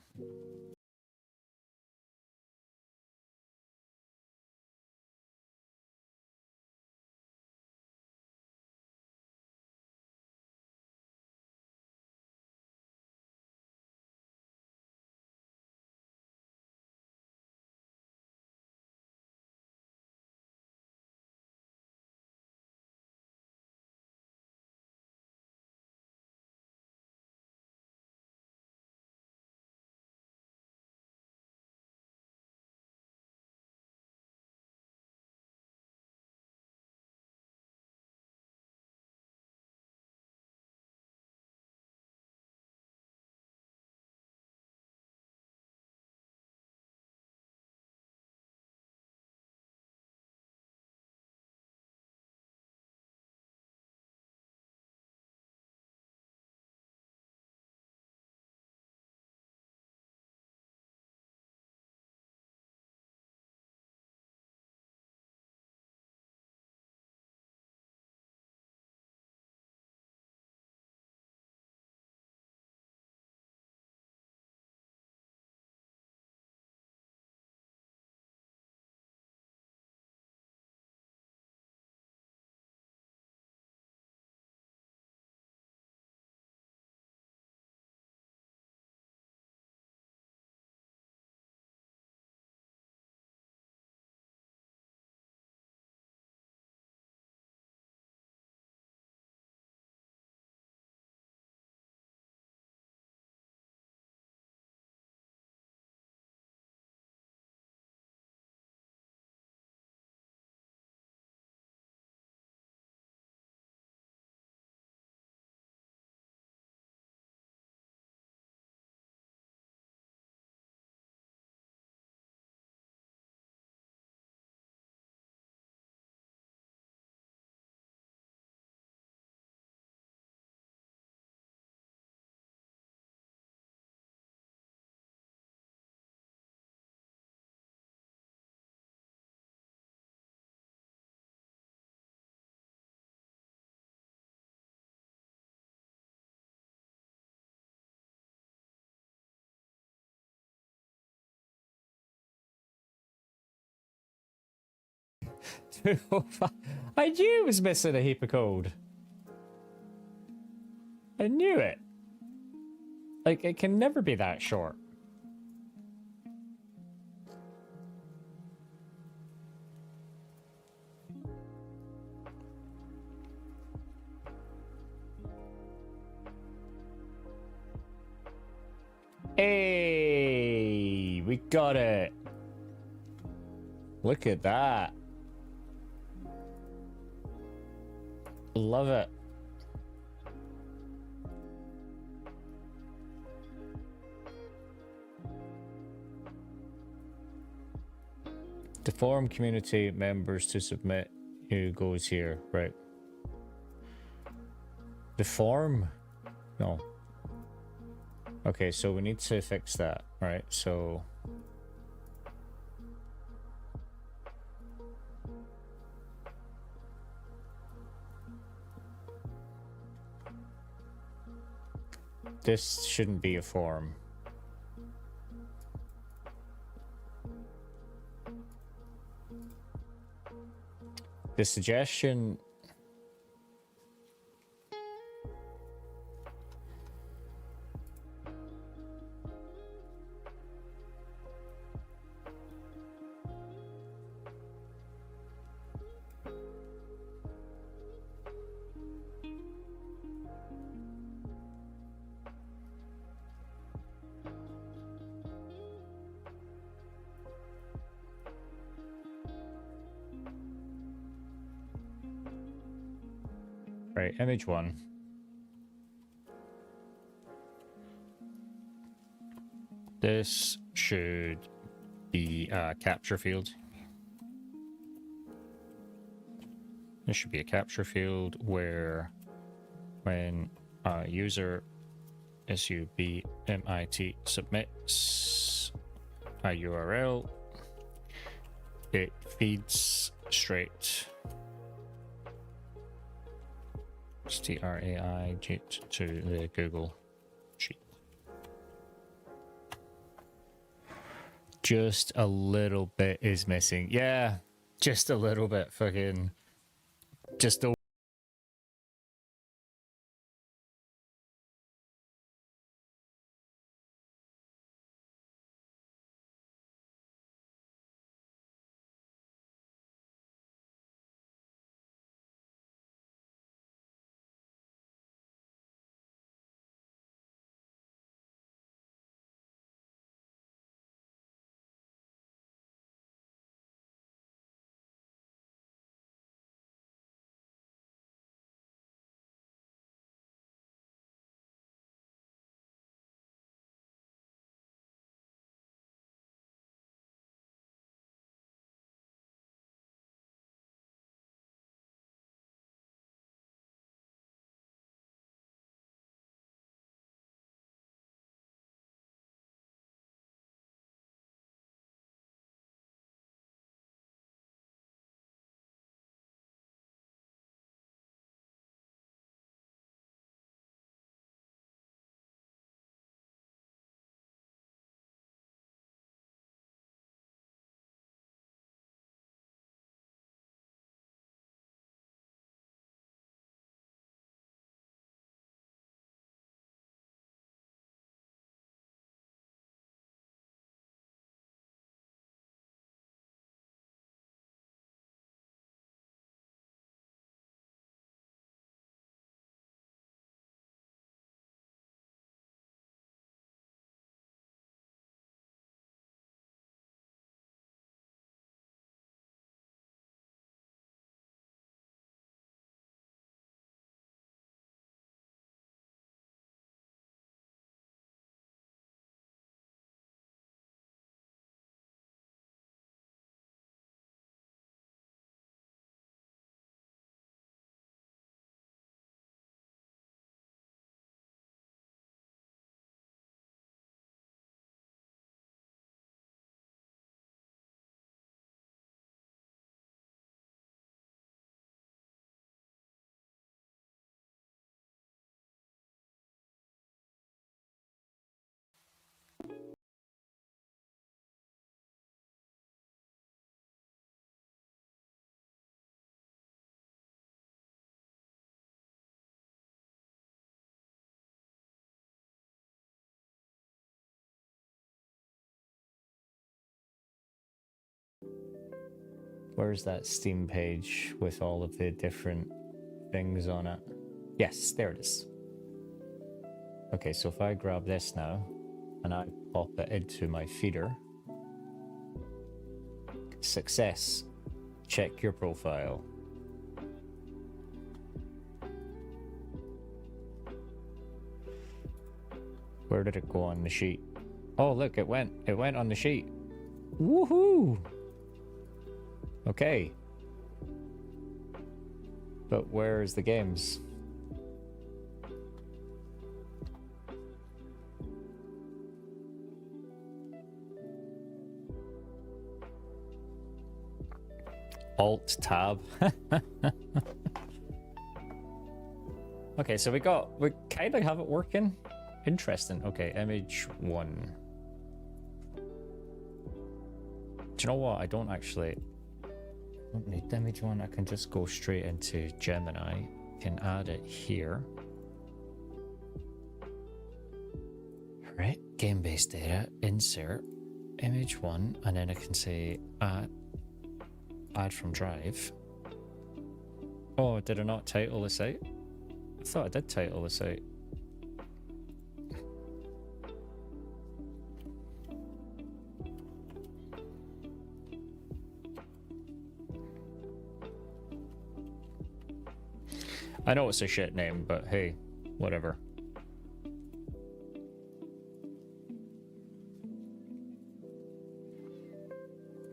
I knew it was missing a heap of code. I knew it. Like, it can never be that short. Hey, we got it. Look at that. Love it. To form community members to submit who goes here, right? The form? No. Okay, so we need to fix that, right? So this shouldn't be a form. The suggestion... Right, image 1. This should be a capture field. This should be a capture field where when User submit submits a URL. It feeds straight strai to the Google Sheet. Just a little bit is missing. Yeah, just a little bit. Fucking just a where's that Steam page with all of the different things on it? Yes, there it is. Okay, so if I grab this now and I pop it into my feeder, success, check your profile. Where did it go on the sheet? Oh, look, it went on the sheet. Woohoo! Okay. But where's the games? Alt tab. Okay, so we kind of have it working. Interesting. Okay, image 1. Do you know what? I don't need image 1. I can just go straight into Gemini. Can add it here. Right, game-based data, insert, image 1, and then I can say add from drive. Oh, did I not title the site? I thought I did title the site. I know it's a shit name, but hey, whatever.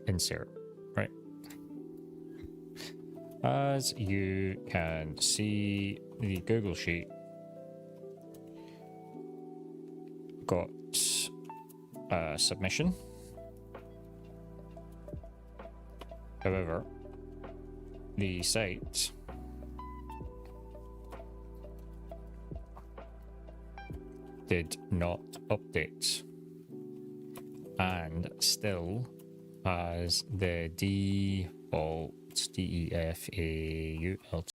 Insert, right? As you can see, the Google Sheet got a submission. However, the site did not update and still has the default DEFAULT.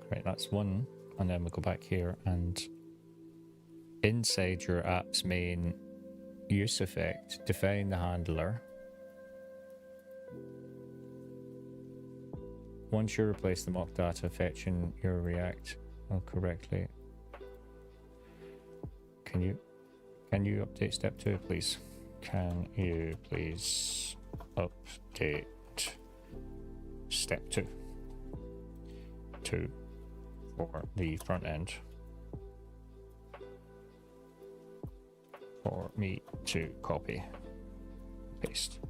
Right, that's one. And then we'll go back here and inside your app's main use effect, define the handler. Once you replace the mock data, fetching your React correctly. Can you update step 2, please? Can you please update step 2 for the front end for me to copy paste?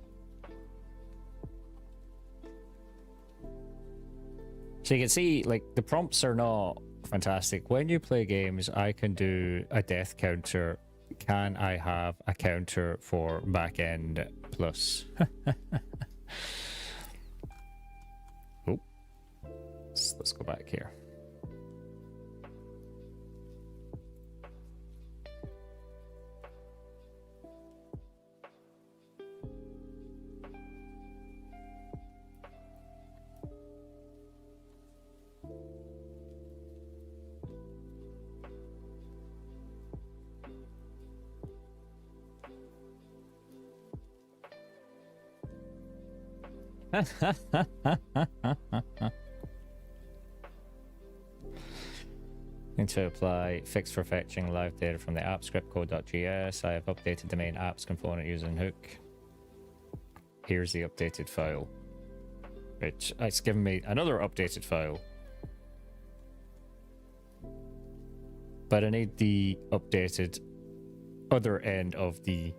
So you can see, like, the prompts are not fantastic. When you play games, I can do a death counter. Can I have a counter for backend plus? Oh, let's go back here. Need to apply fix for fetching live data from the app script code.js. I have updated the main apps component using hook. Here's the updated file. It's given me another updated file. But I need the updated other end of the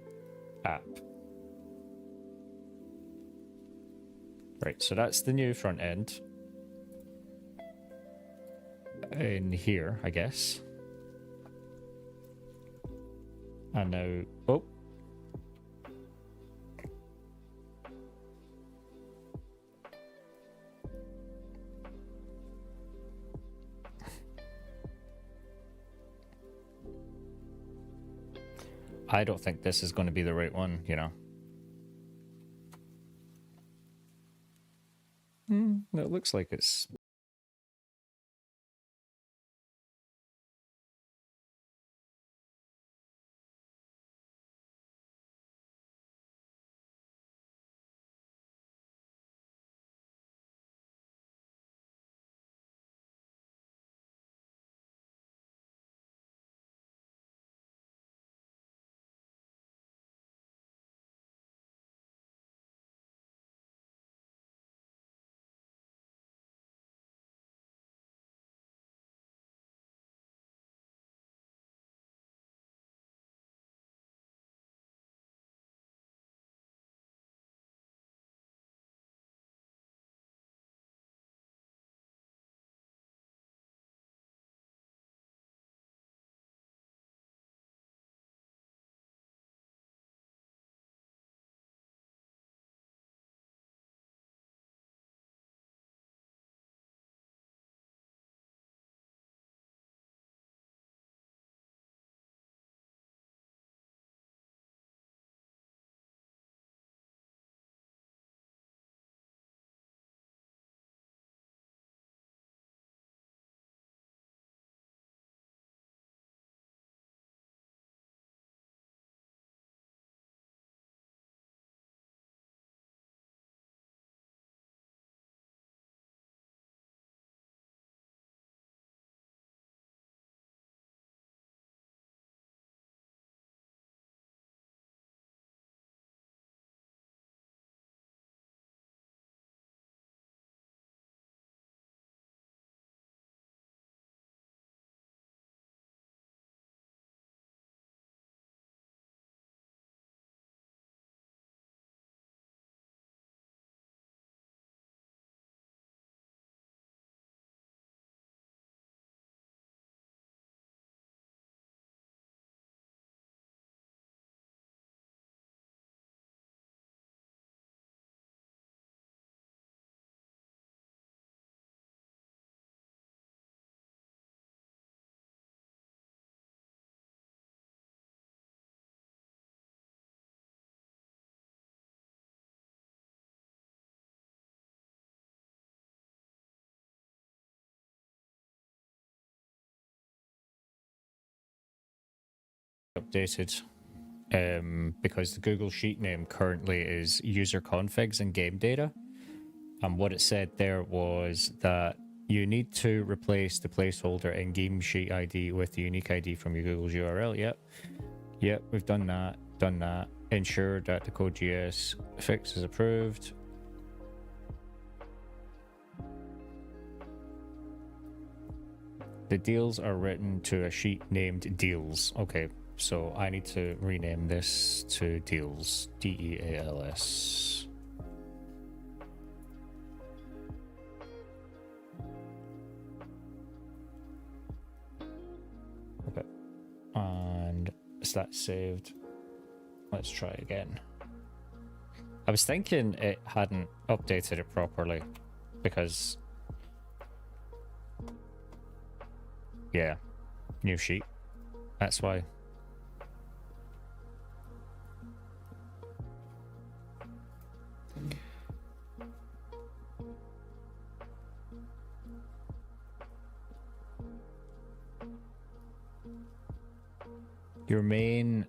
app. Right, so that's the new front end. In here, I guess. And now, oh. I don't think this is going to be the right one, you know. It looks like it's... updated. Because the Google Sheet name currently is user configs and game data. And what it said there was that you need to replace the placeholder in game sheet ID with the unique ID from your Google's URL. Yep, we've done that. Ensure that the Code.js fix is approved. The deals are written to a sheet named deals. Okay, so I need to rename this to deals. DEALS. Okay, and is that saved? Let's try again. I was thinking it hadn't updated it properly because, yeah, new sheet. That's why. Your main,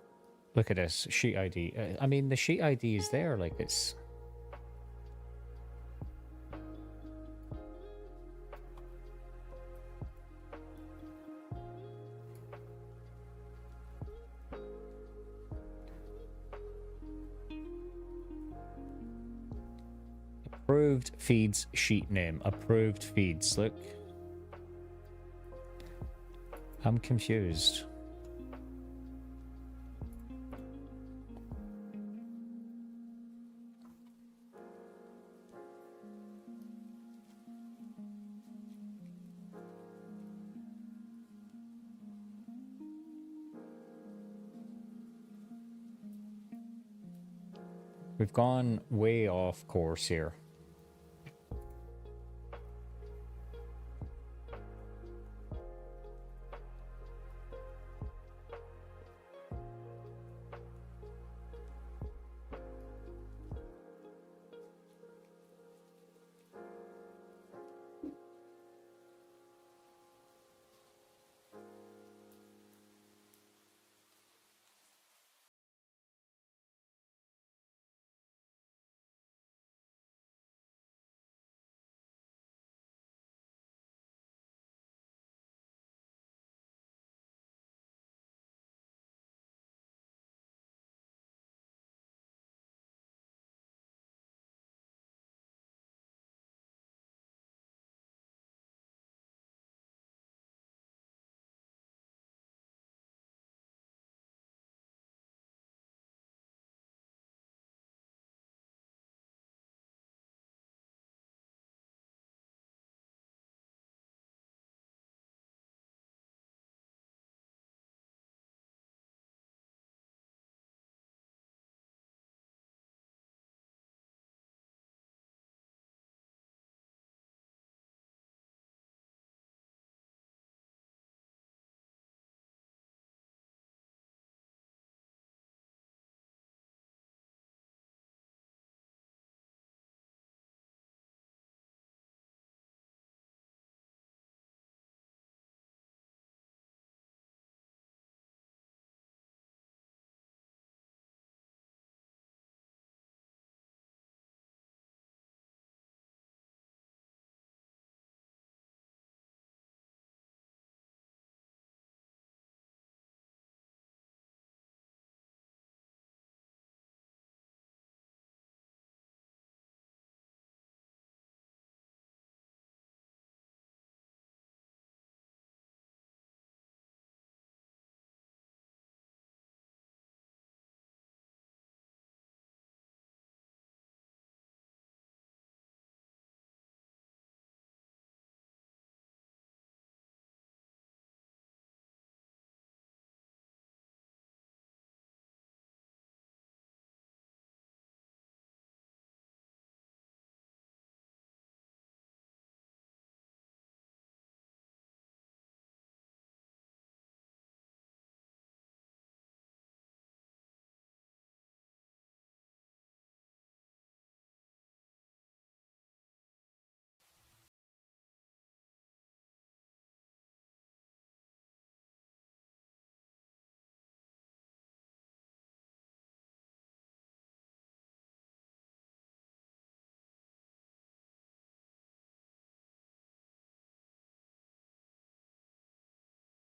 look at this, sheet ID. I mean, the sheet ID is there, like it's... Approved feeds sheet name. Approved feeds, look. I'm confused. We've gone way off course here.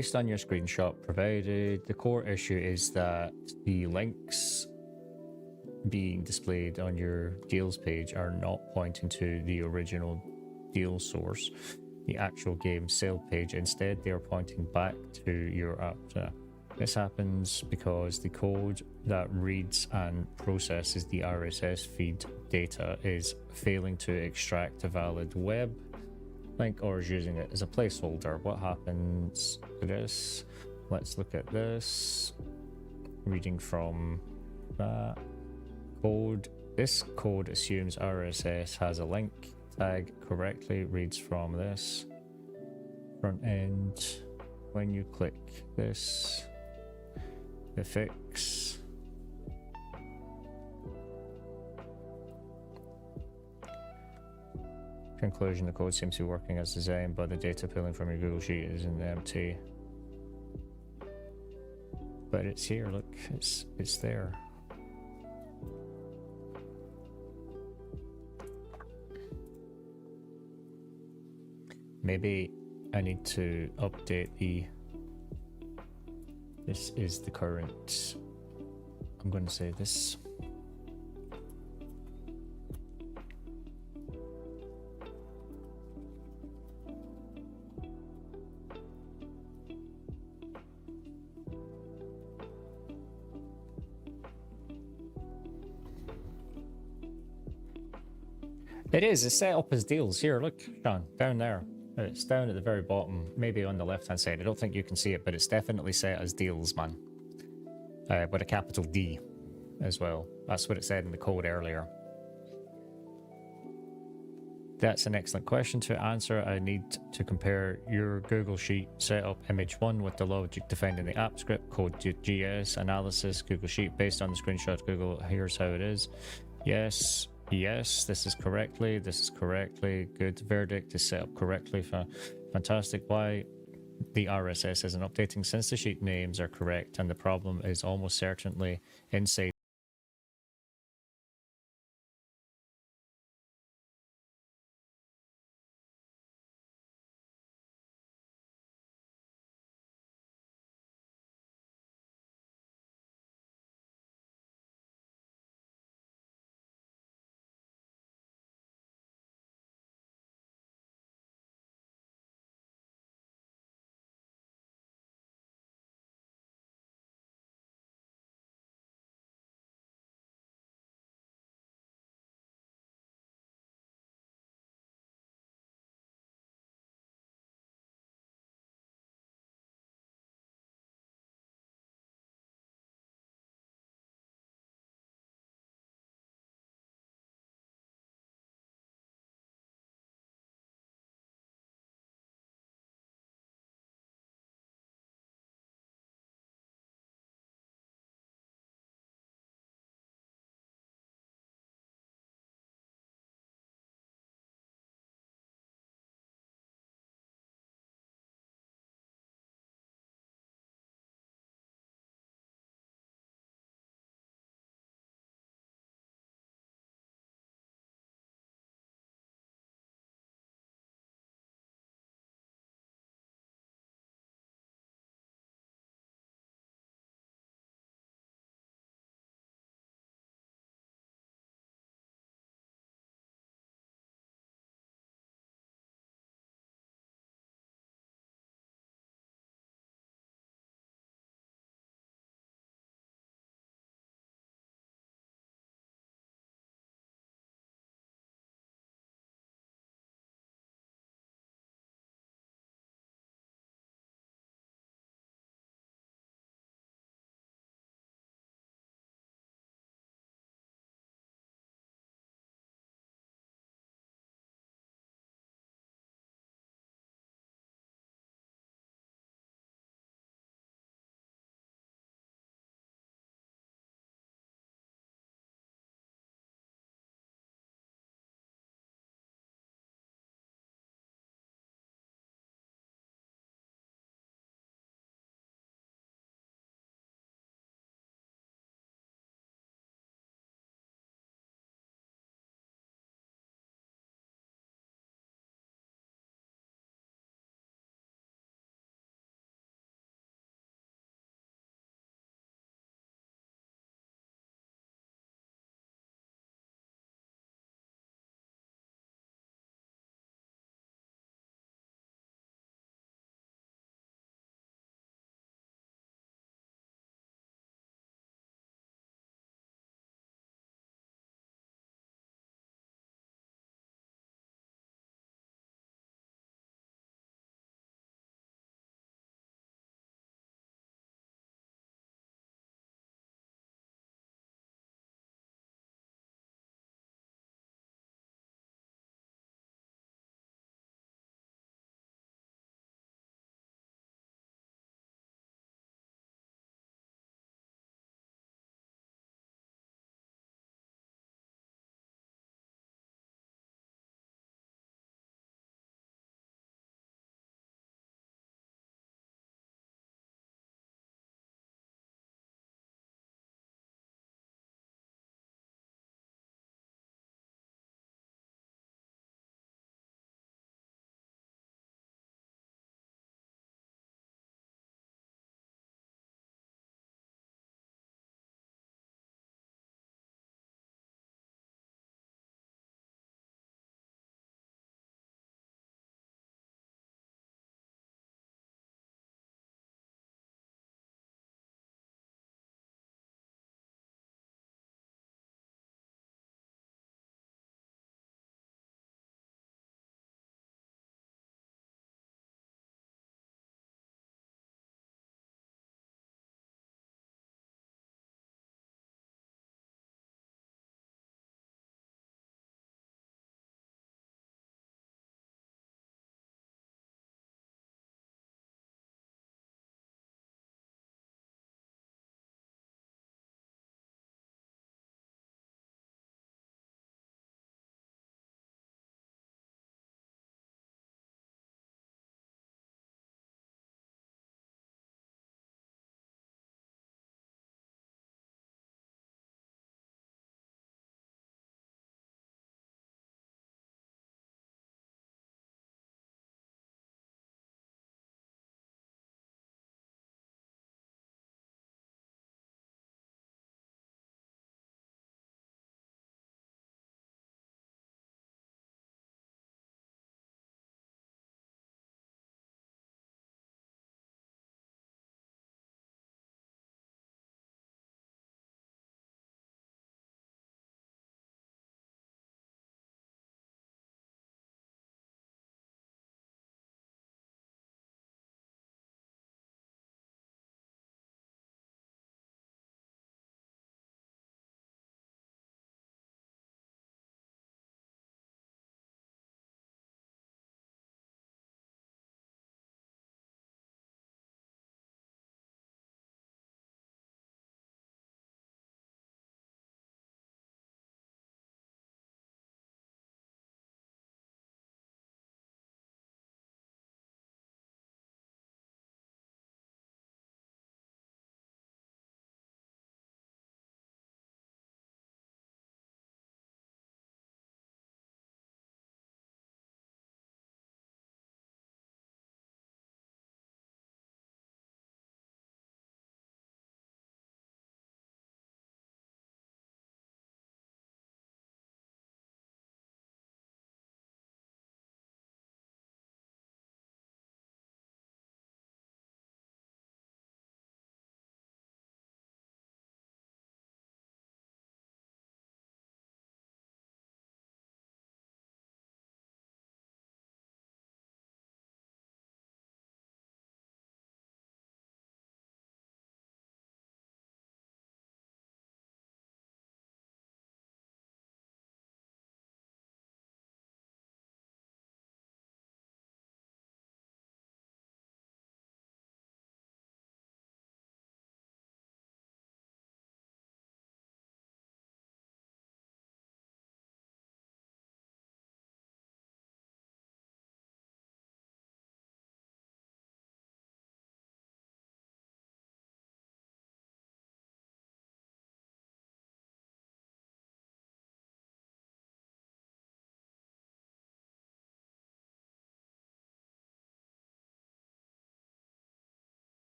based on your screenshot provided, the core issue is that the links being displayed on your deals page are not pointing to the original deal source, the actual game sale page. Instead, they are pointing back to your app. This happens because the code that reads and processes the RSS feed data is failing to extract a valid web link or is using it as a placeholder. What happens to this? Let's look at this. Reading from that code. This code assumes RSS has a link tag correctly, reads from this front end. When you click this, the fix conclusion, the code seems to be working as designed, but the data pulling from your Google Sheet is in the empty. But it's here, look, it's there. Maybe I need to update the... This is the current... I'm going to say this. It is, it's set up as deals. Here, look, Sean, down there. It's down at the very bottom, maybe on the left-hand side. I don't think you can see it, but it's definitely set as deals, man. With a capital D as well. That's what it said in the code earlier. That's an excellent question to answer. I need to compare your Google Sheet setup image 1 with the logic defined in the app script, code.js analysis, Google Sheet based on the screenshot. Google, here's how it is. Yes. Yes, this is correctly. Good. Verdict is set up correctly. Fantastic. Why the RSS isn't updating since the sheet names are correct and the problem is almost certainly inside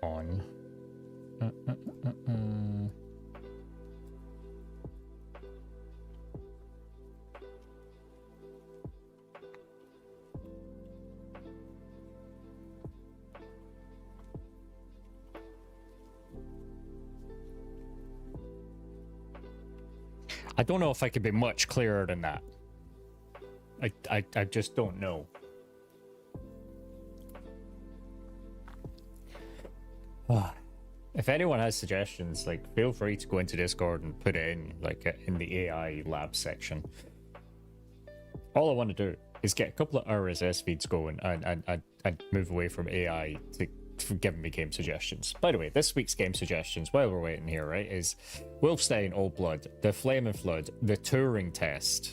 On. I don't know if I could be much clearer than that. I just don't know. If anyone has suggestions, like, feel free to go into Discord and put it in, like, in the AI lab section. All I want to do is get a couple of RSS feeds going and move away from AI to giving me game suggestions. By the way, this week's game suggestions, while we're waiting here, right, is Wolfenstein Old Blood, The Flame and Flood, The Turing Test.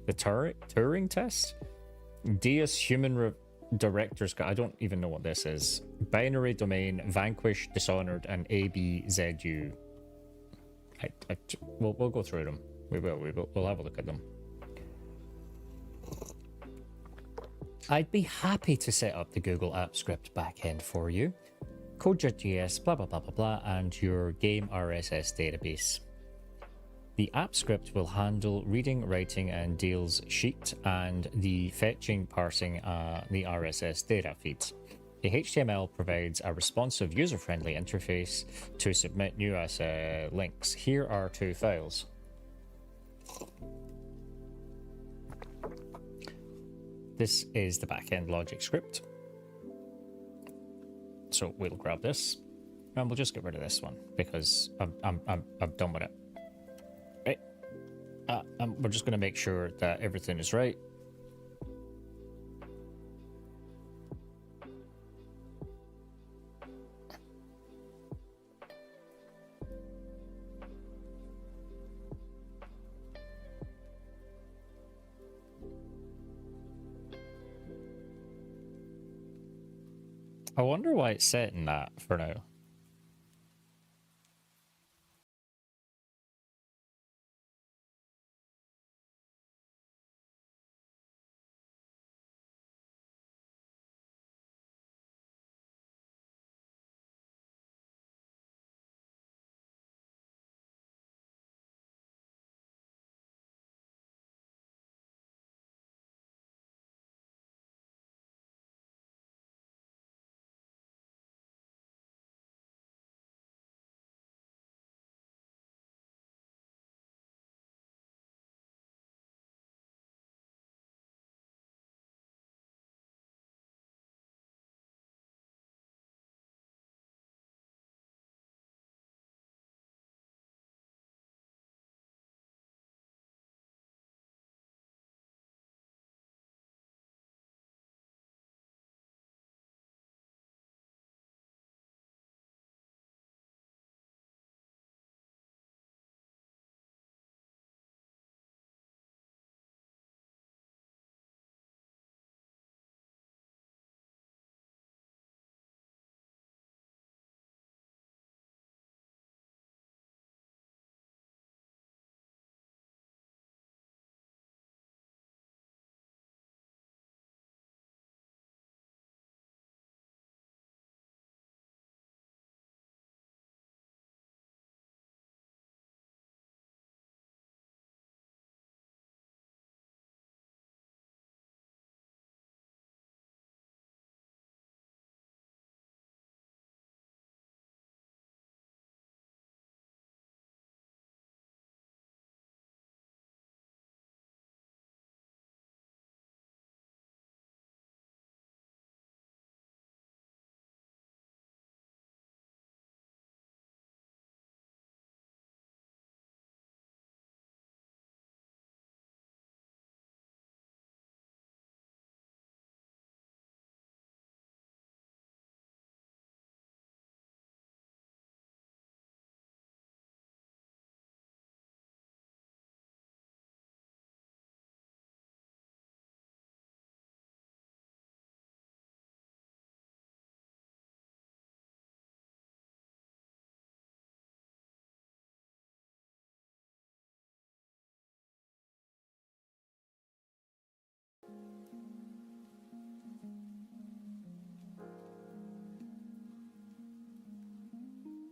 The Turing Test? Deus Human Director's Guide. I don't even know what this is. Binary Domain, Vanquish, Dishonored, and ABZU. We'll go through them. We'll have a look at them. I'd be happy to set up the Google App Script backend for you. Code.js, blah, blah, blah, blah, blah, and your game RSS database. The app script will handle reading, writing, and deals sheet and the fetching, parsing the RSS data feeds. The HTML provides a responsive, user-friendly interface to submit new links. Here are 2 files. This is the backend logic script. So we'll grab this, and we'll just get rid of this one because I'm done with it. Right. We're just going to make sure that everything is right. I wonder why it's set in that for now.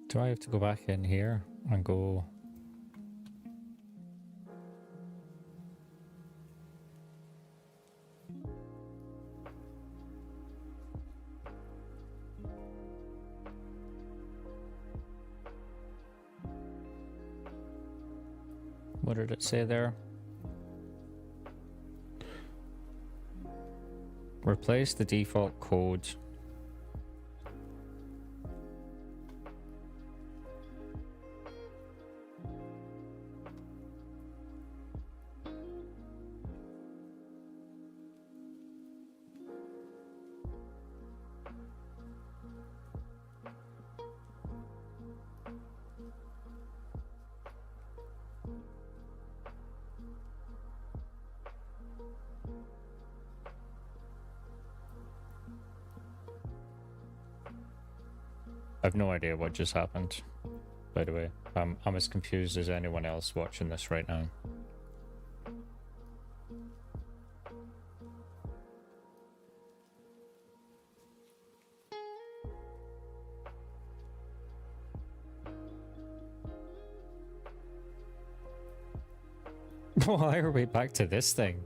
Do I have to go back in here and go... What did it say there? Replace the default code. I've no idea what just happened, by the way. I'm as confused as anyone else watching this right now. Why are we back to this thing?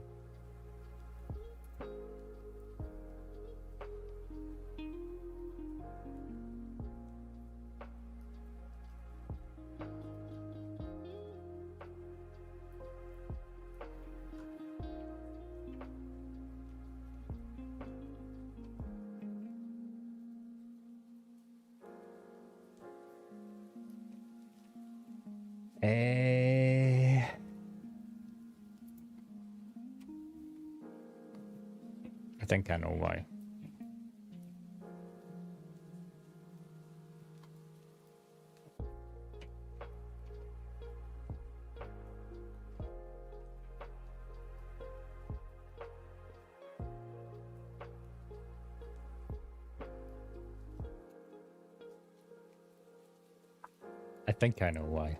I think I know why. I think I know why.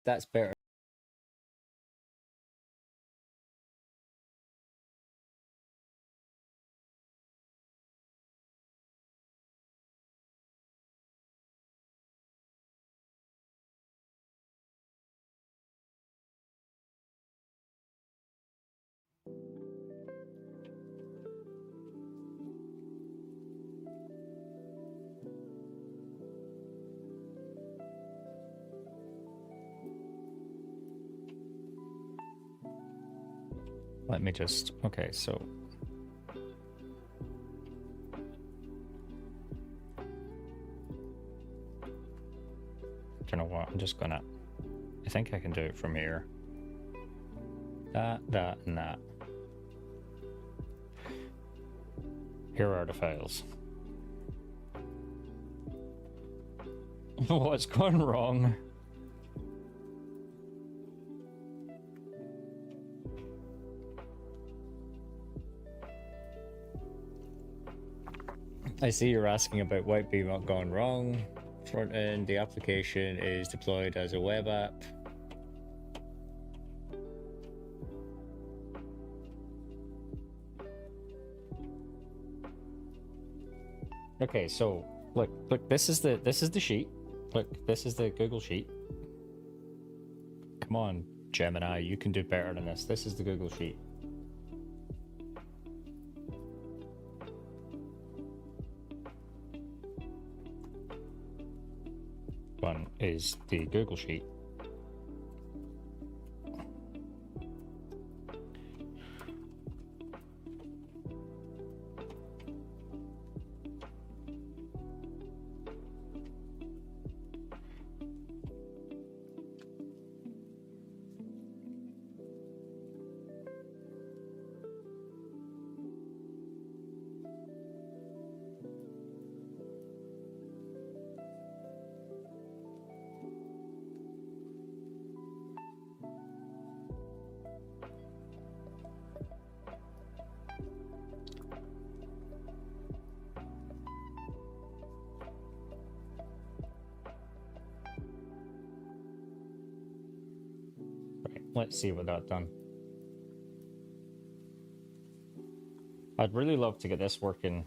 That's better. Let me just... Okay, so... Do you know what? I'm just gonna... I think I can do it from here. That, and that. Here are the files. What's gone wrong? I see you're asking about what be what gone wrong. Front end, the application is deployed as a web app. Okay, so look, this is the sheet. Look, this is the Google sheet. Come on, Gemini, you can do better than this. This is the Google sheet. One is the Google sheet. Let's see what that done. I'd really love to get this working.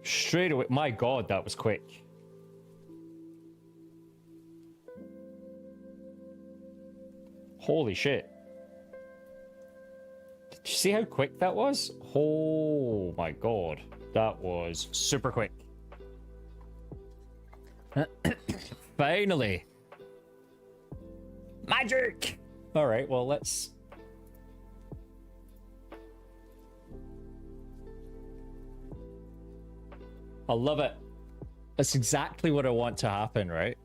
Straight away. My God, that was quick. Holy shit. Did you see how quick that was? Oh my God. That was super quick. Finally. Magic! Alright, well, let's... I love it. That's exactly what I want to happen, right?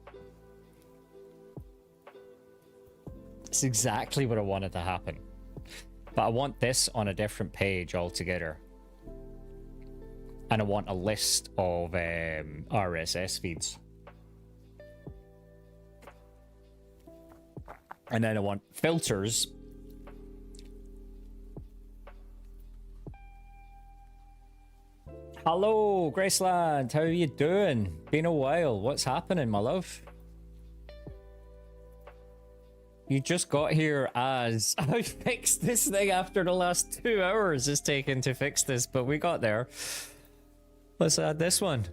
It's exactly what I wanted to happen. But I want this on a different page altogether. And I want a list of RSS feeds. And then I want filters. Hello, Graceland. How are you doing? Been a while. What's happening, my love? You just got here as I fixed this thing after the last 2 hours it's taken to fix this, but we got there. Let's add this one.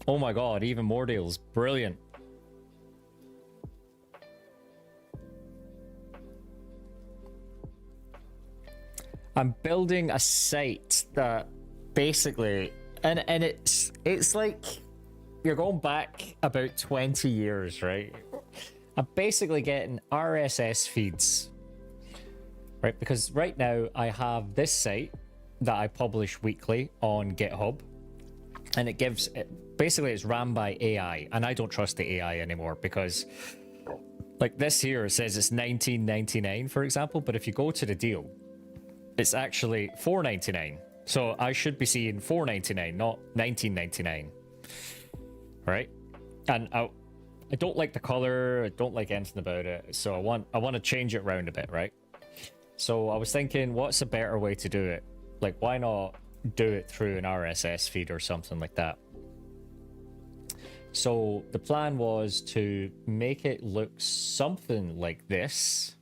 Oh my god, even more deals. Brilliant. I'm building a site that basically, and it's like you're going back about 20 years, right? I'm basically getting RSS feeds, right? Because right now I have this site that I publish weekly on GitHub, and it gives basically it's ran by AI, and I don't trust the AI anymore because like this here says it's $19.99 for example, but if you go to the deal, it's actually $4.99. So I should be seeing $4.99, not $19.99. Right? And I don't like the color, I don't like anything about it. So I want to change it around a bit, right? So I was thinking, what's a better way to do it? Like, why not do it through an RSS feed or something like that? So the plan was to make it look something like this.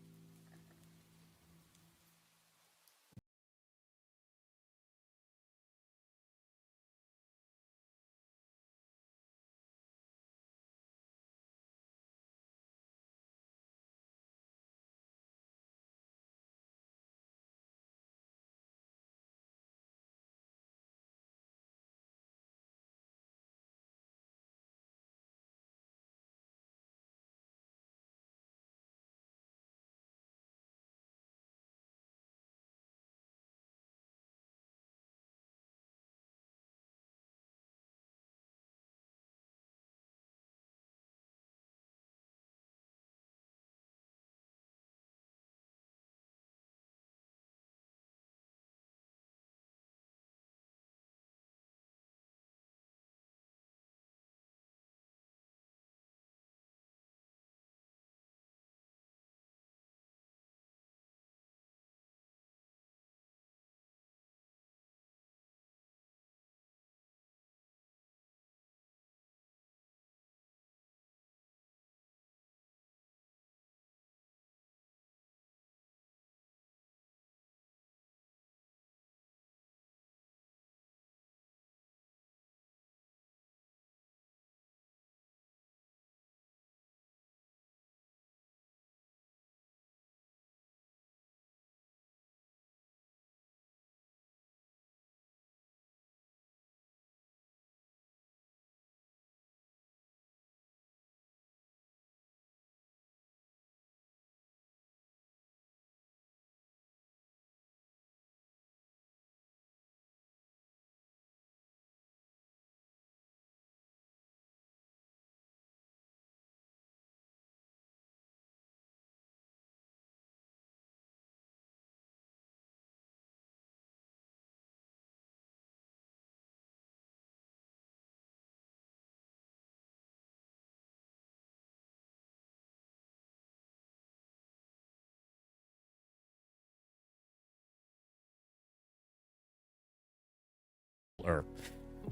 Or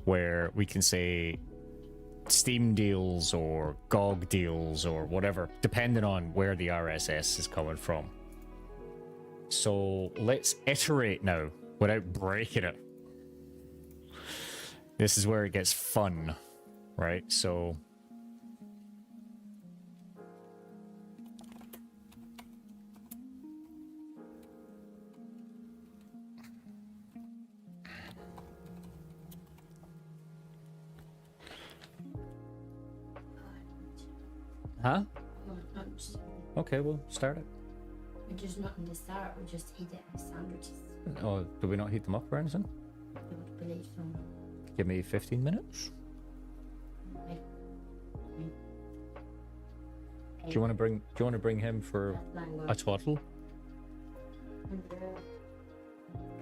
where we can say Steam deals or GOG deals or whatever, depending on where the RSS is coming from. So let's iterate now without breaking it. This is where it gets fun, right? So Huh? Not just, Okay, we'll start it. we're just not in the start, we just eat it as sandwiches. Oh, do we not heat them up or anything? I would believe so. Give me 15 minutes. Like, Do you want to bring him for a twaddle?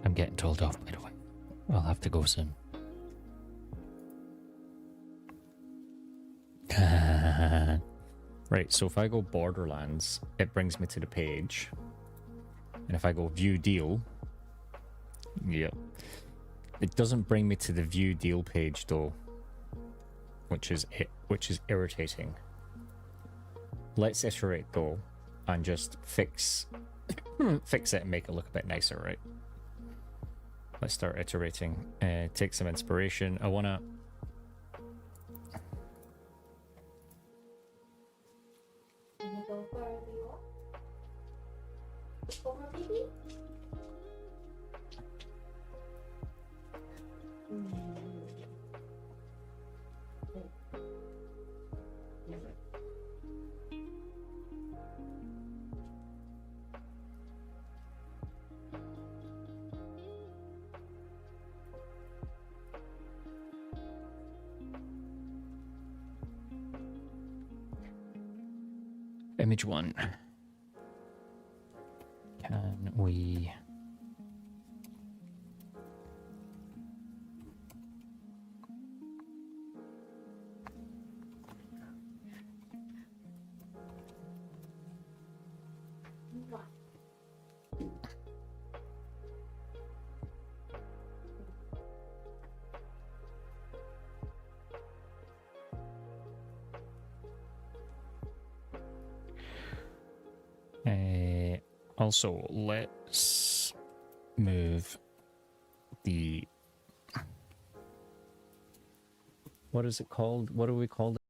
I'm getting told off, by the way. I'll have to go soon. Right, so if I go Borderlands, it brings me to the page. And if I go View Deal, yep. It doesn't bring me to the View Deal page though, which is irritating. Let's iterate though, and just fix it and make it look a bit nicer, right? Let's start iterating. Take some inspiration. I wanna. Can you go for a walk? Over, baby? Image 1. Can we... Also, let's move the... What is it called? What do we call it?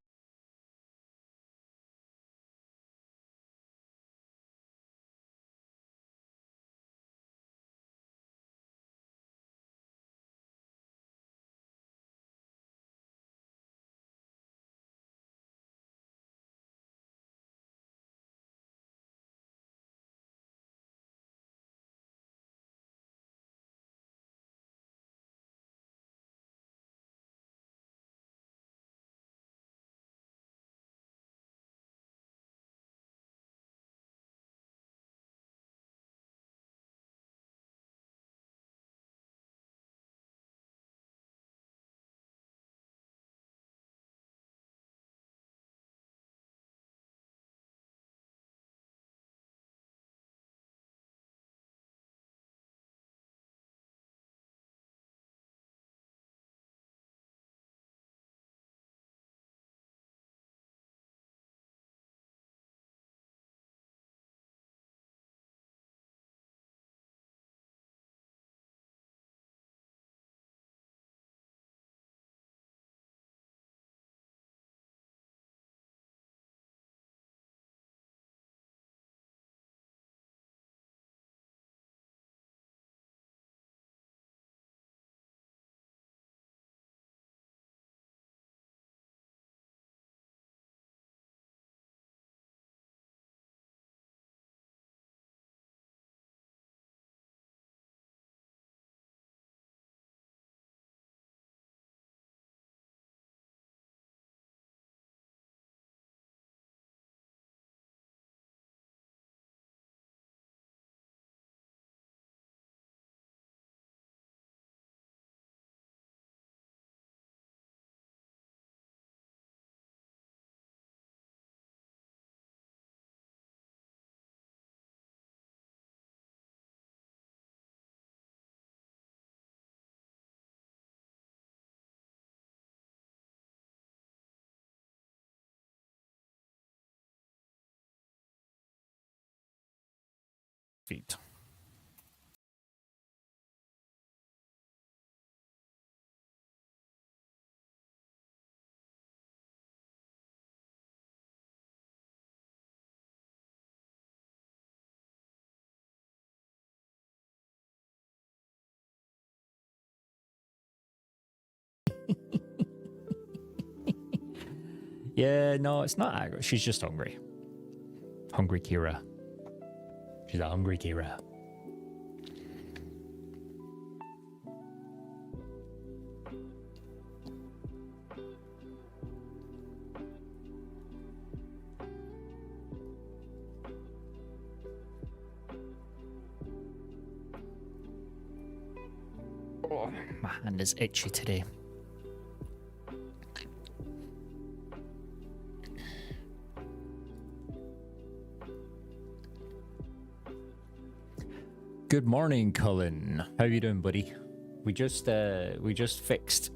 Feet. Yeah, no, it's not aggro. She's just hungry. Hungry Kira. She's a hungry Kira. Oh, my hand is itchy today. Good morning, Cullen. How you doing, buddy? We just fixed.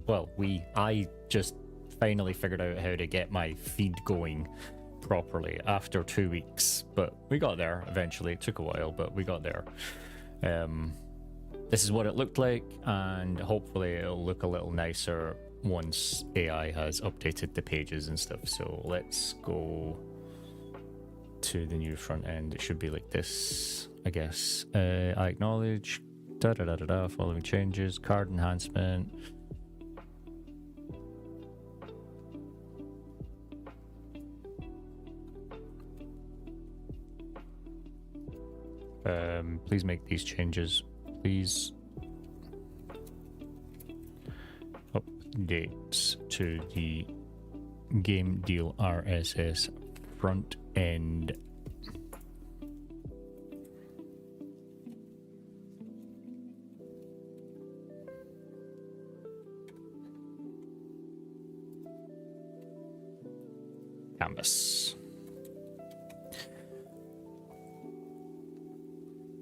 Well, I just finally figured out how to get my feed going properly after 2 weeks, but we got there eventually. It took a while, but we got there. This is what it looked like, and hopefully it'll look a little nicer once AI has updated the pages and stuff. So let's go to the new front end. It should be like this, I guess. I acknowledge, following changes, card enhancement. Please make these changes. Please updates to the game deal RSS front end. Canvas.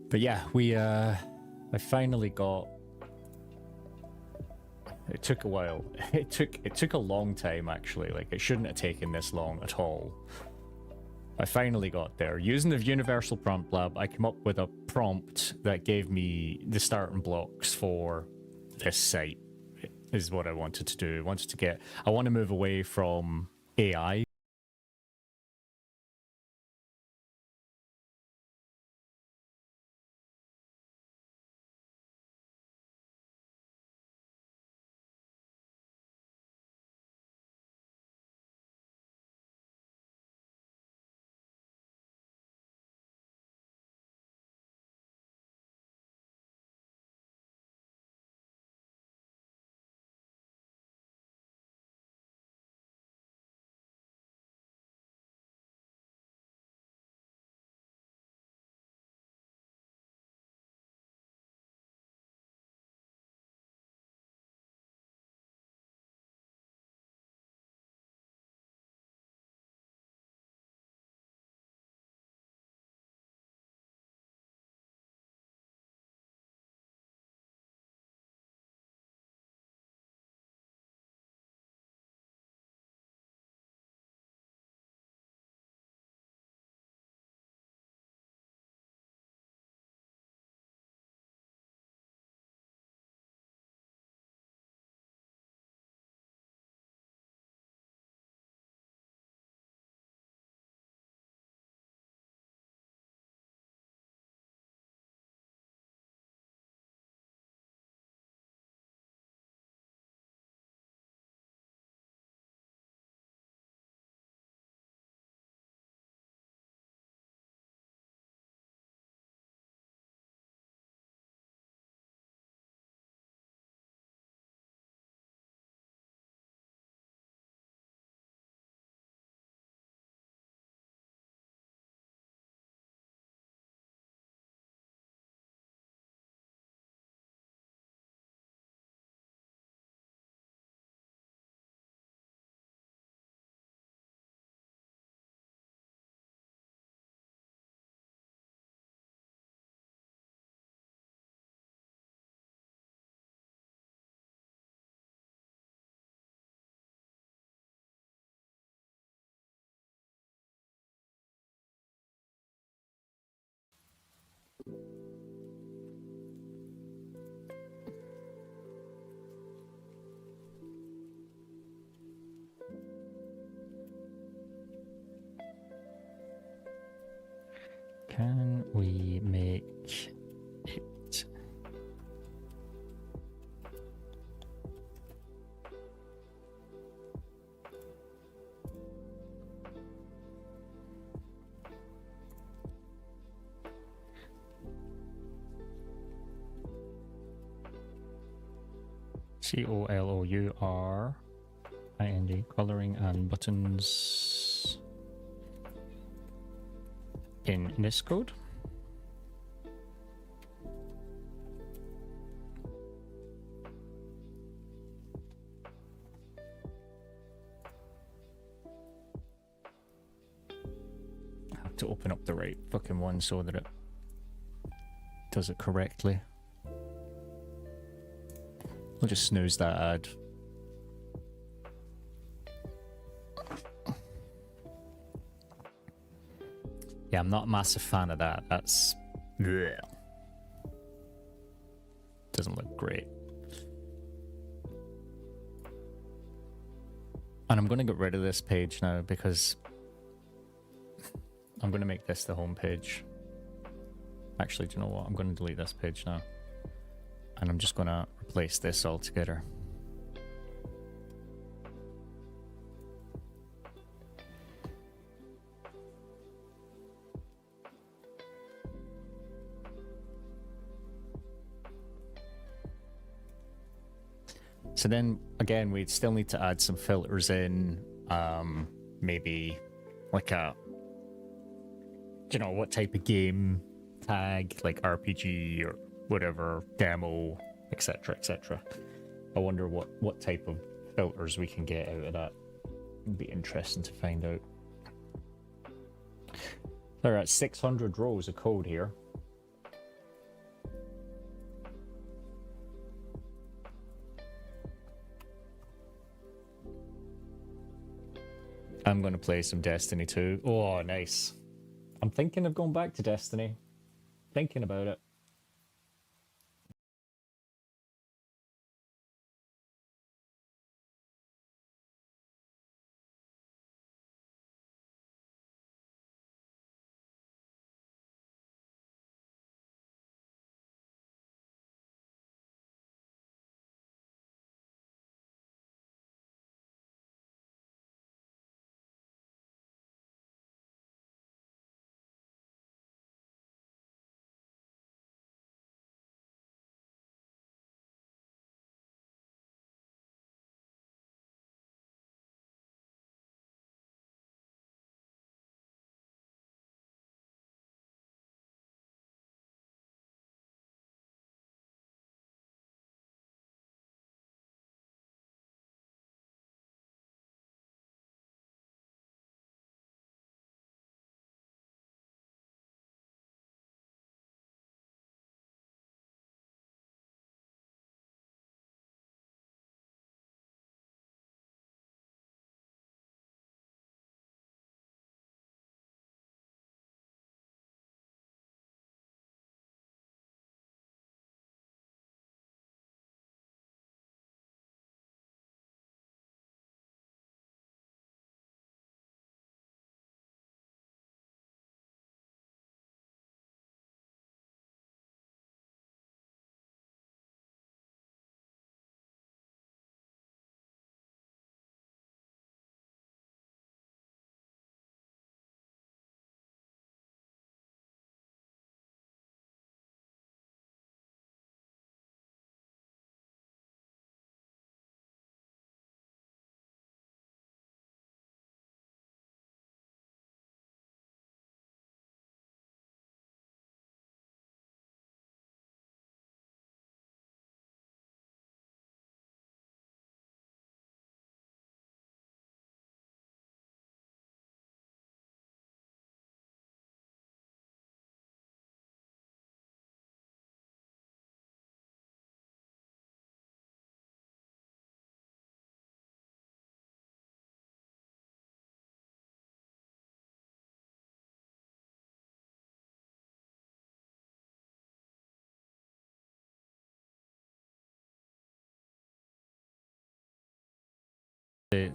But yeah, I finally got. It took a while. It took a long time actually. Like it shouldn't have taken this long at all. I finally got there. Using the Universal Prompt Lab, I came up with a prompt that gave me the starting blocks for this site. Is what I wanted to do. I want to move away from AI. Can we make it? COLOURING, coloring and buttons in this code. I have to open up the right fucking one so that it does it correctly. I'll just snooze that ad. Yeah, I'm not a massive fan of that. That's... bleh. Doesn't look great. And I'm going to get rid of this page now because I'm going to make this the home page. Actually, do you know what? I'm going to delete this page now. And I'm just going to replace this altogether. So then, again, we'd still need to add some filters in, maybe like a, you know, what type of game tag, like RPG or whatever, demo, etc., etc. I wonder what type of filters we can get out of that. It'd be interesting to find out. There are 600 rows of code here. I'm going to play some Destiny 2. Oh, nice. I'm thinking of going back to Destiny. Thinking about it.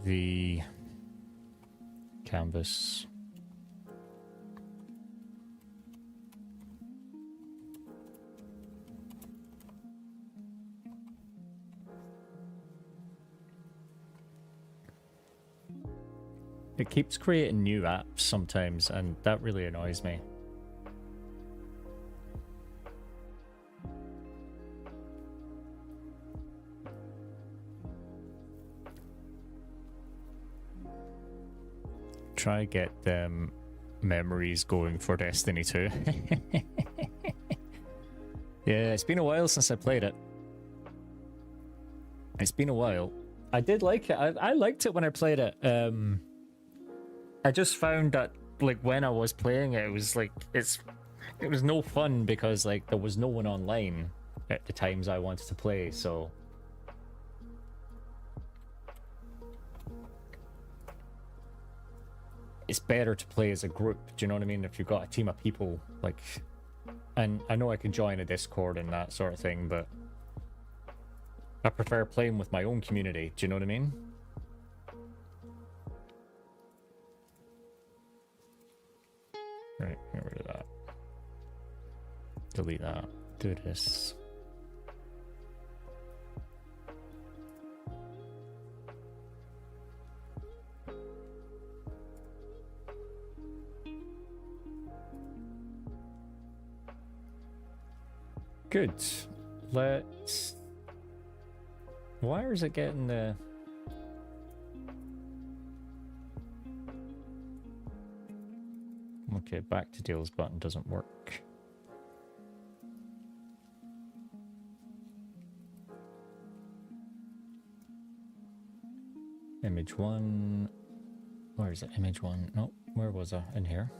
The canvas. It keeps creating new apps sometimes, and that really annoys me. Try get memories going for Destiny 2. Yeah, it's been a while since I played it. It's been a while. I did like it. I liked it when I played it. I just found that like when I was playing it, it was like it was no fun because like there was no one online at the times I wanted to play, so it's better to play as a group. Do you know what I mean? If you've got a team of people, like, and I know I can join a Discord and that sort of thing, but I prefer playing with my own community. Do you know what I mean? Right, get rid of that. Delete that. Do this. Good. Let's... Why is it getting the... Okay, back to deals button doesn't work. Image 1. Where is it? Image 1. No, where was I? In here.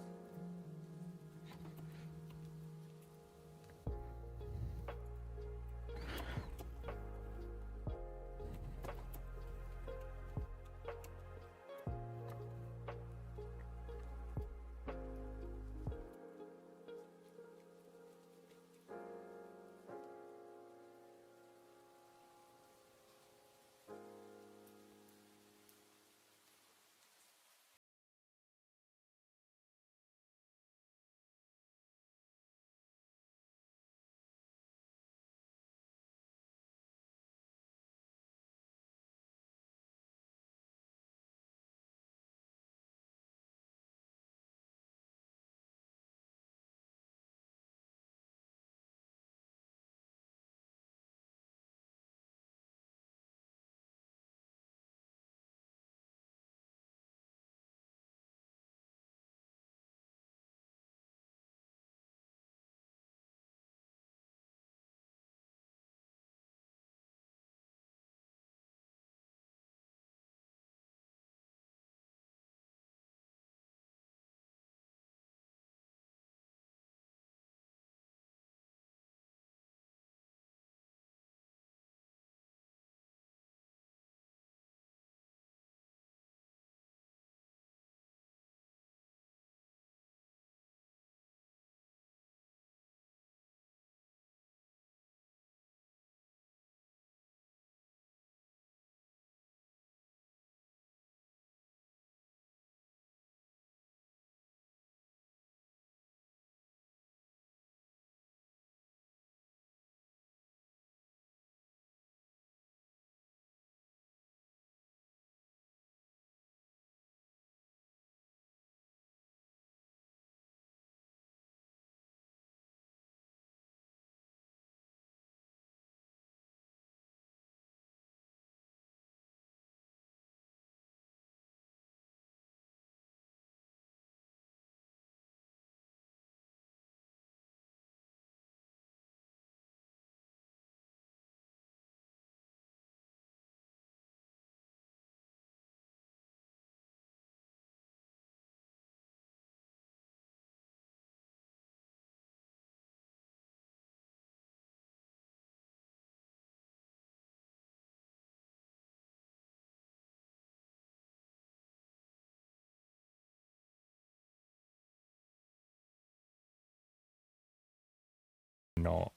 Not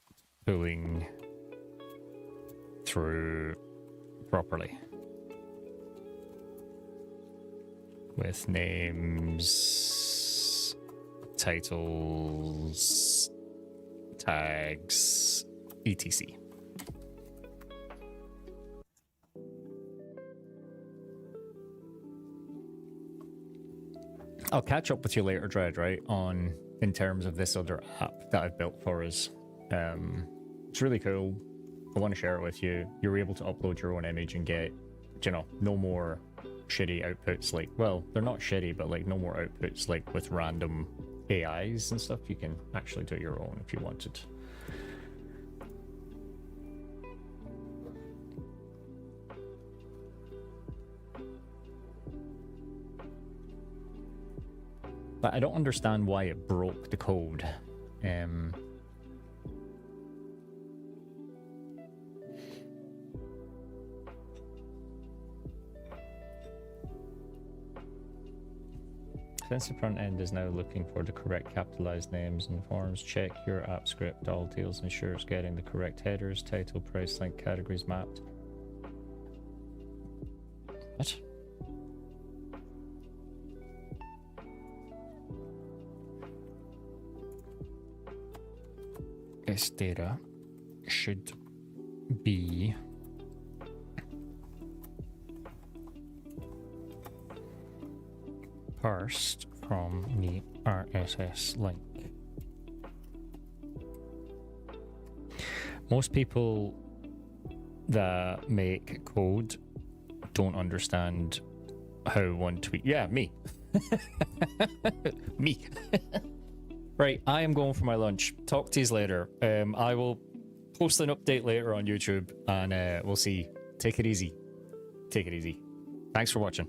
pulling through properly with names, titles, tags, etc. I'll catch up with you later, Dread, right, on in terms of this other app that I've built for us. It's really cool. I want to share it with you. You're able to upload your own image and get, you know, no more shitty outputs like, well, they're not shitty, but like no more outputs like with random AIs and stuff. You can actually do your own if you wanted. But I don't understand why it broke the code. Since the front end is now looking for the correct capitalized names and forms, check your app script. All deals ensure it's getting the correct headers, title, price, link, categories mapped. What? This data should be parsed from the RSS link. Most people that make code don't understand how one tweet. Yeah, me. Me. Right, I am going for my lunch. Talk to you later. I will post an update later on YouTube, and we'll see. Take it easy. Take it easy. Thanks for watching.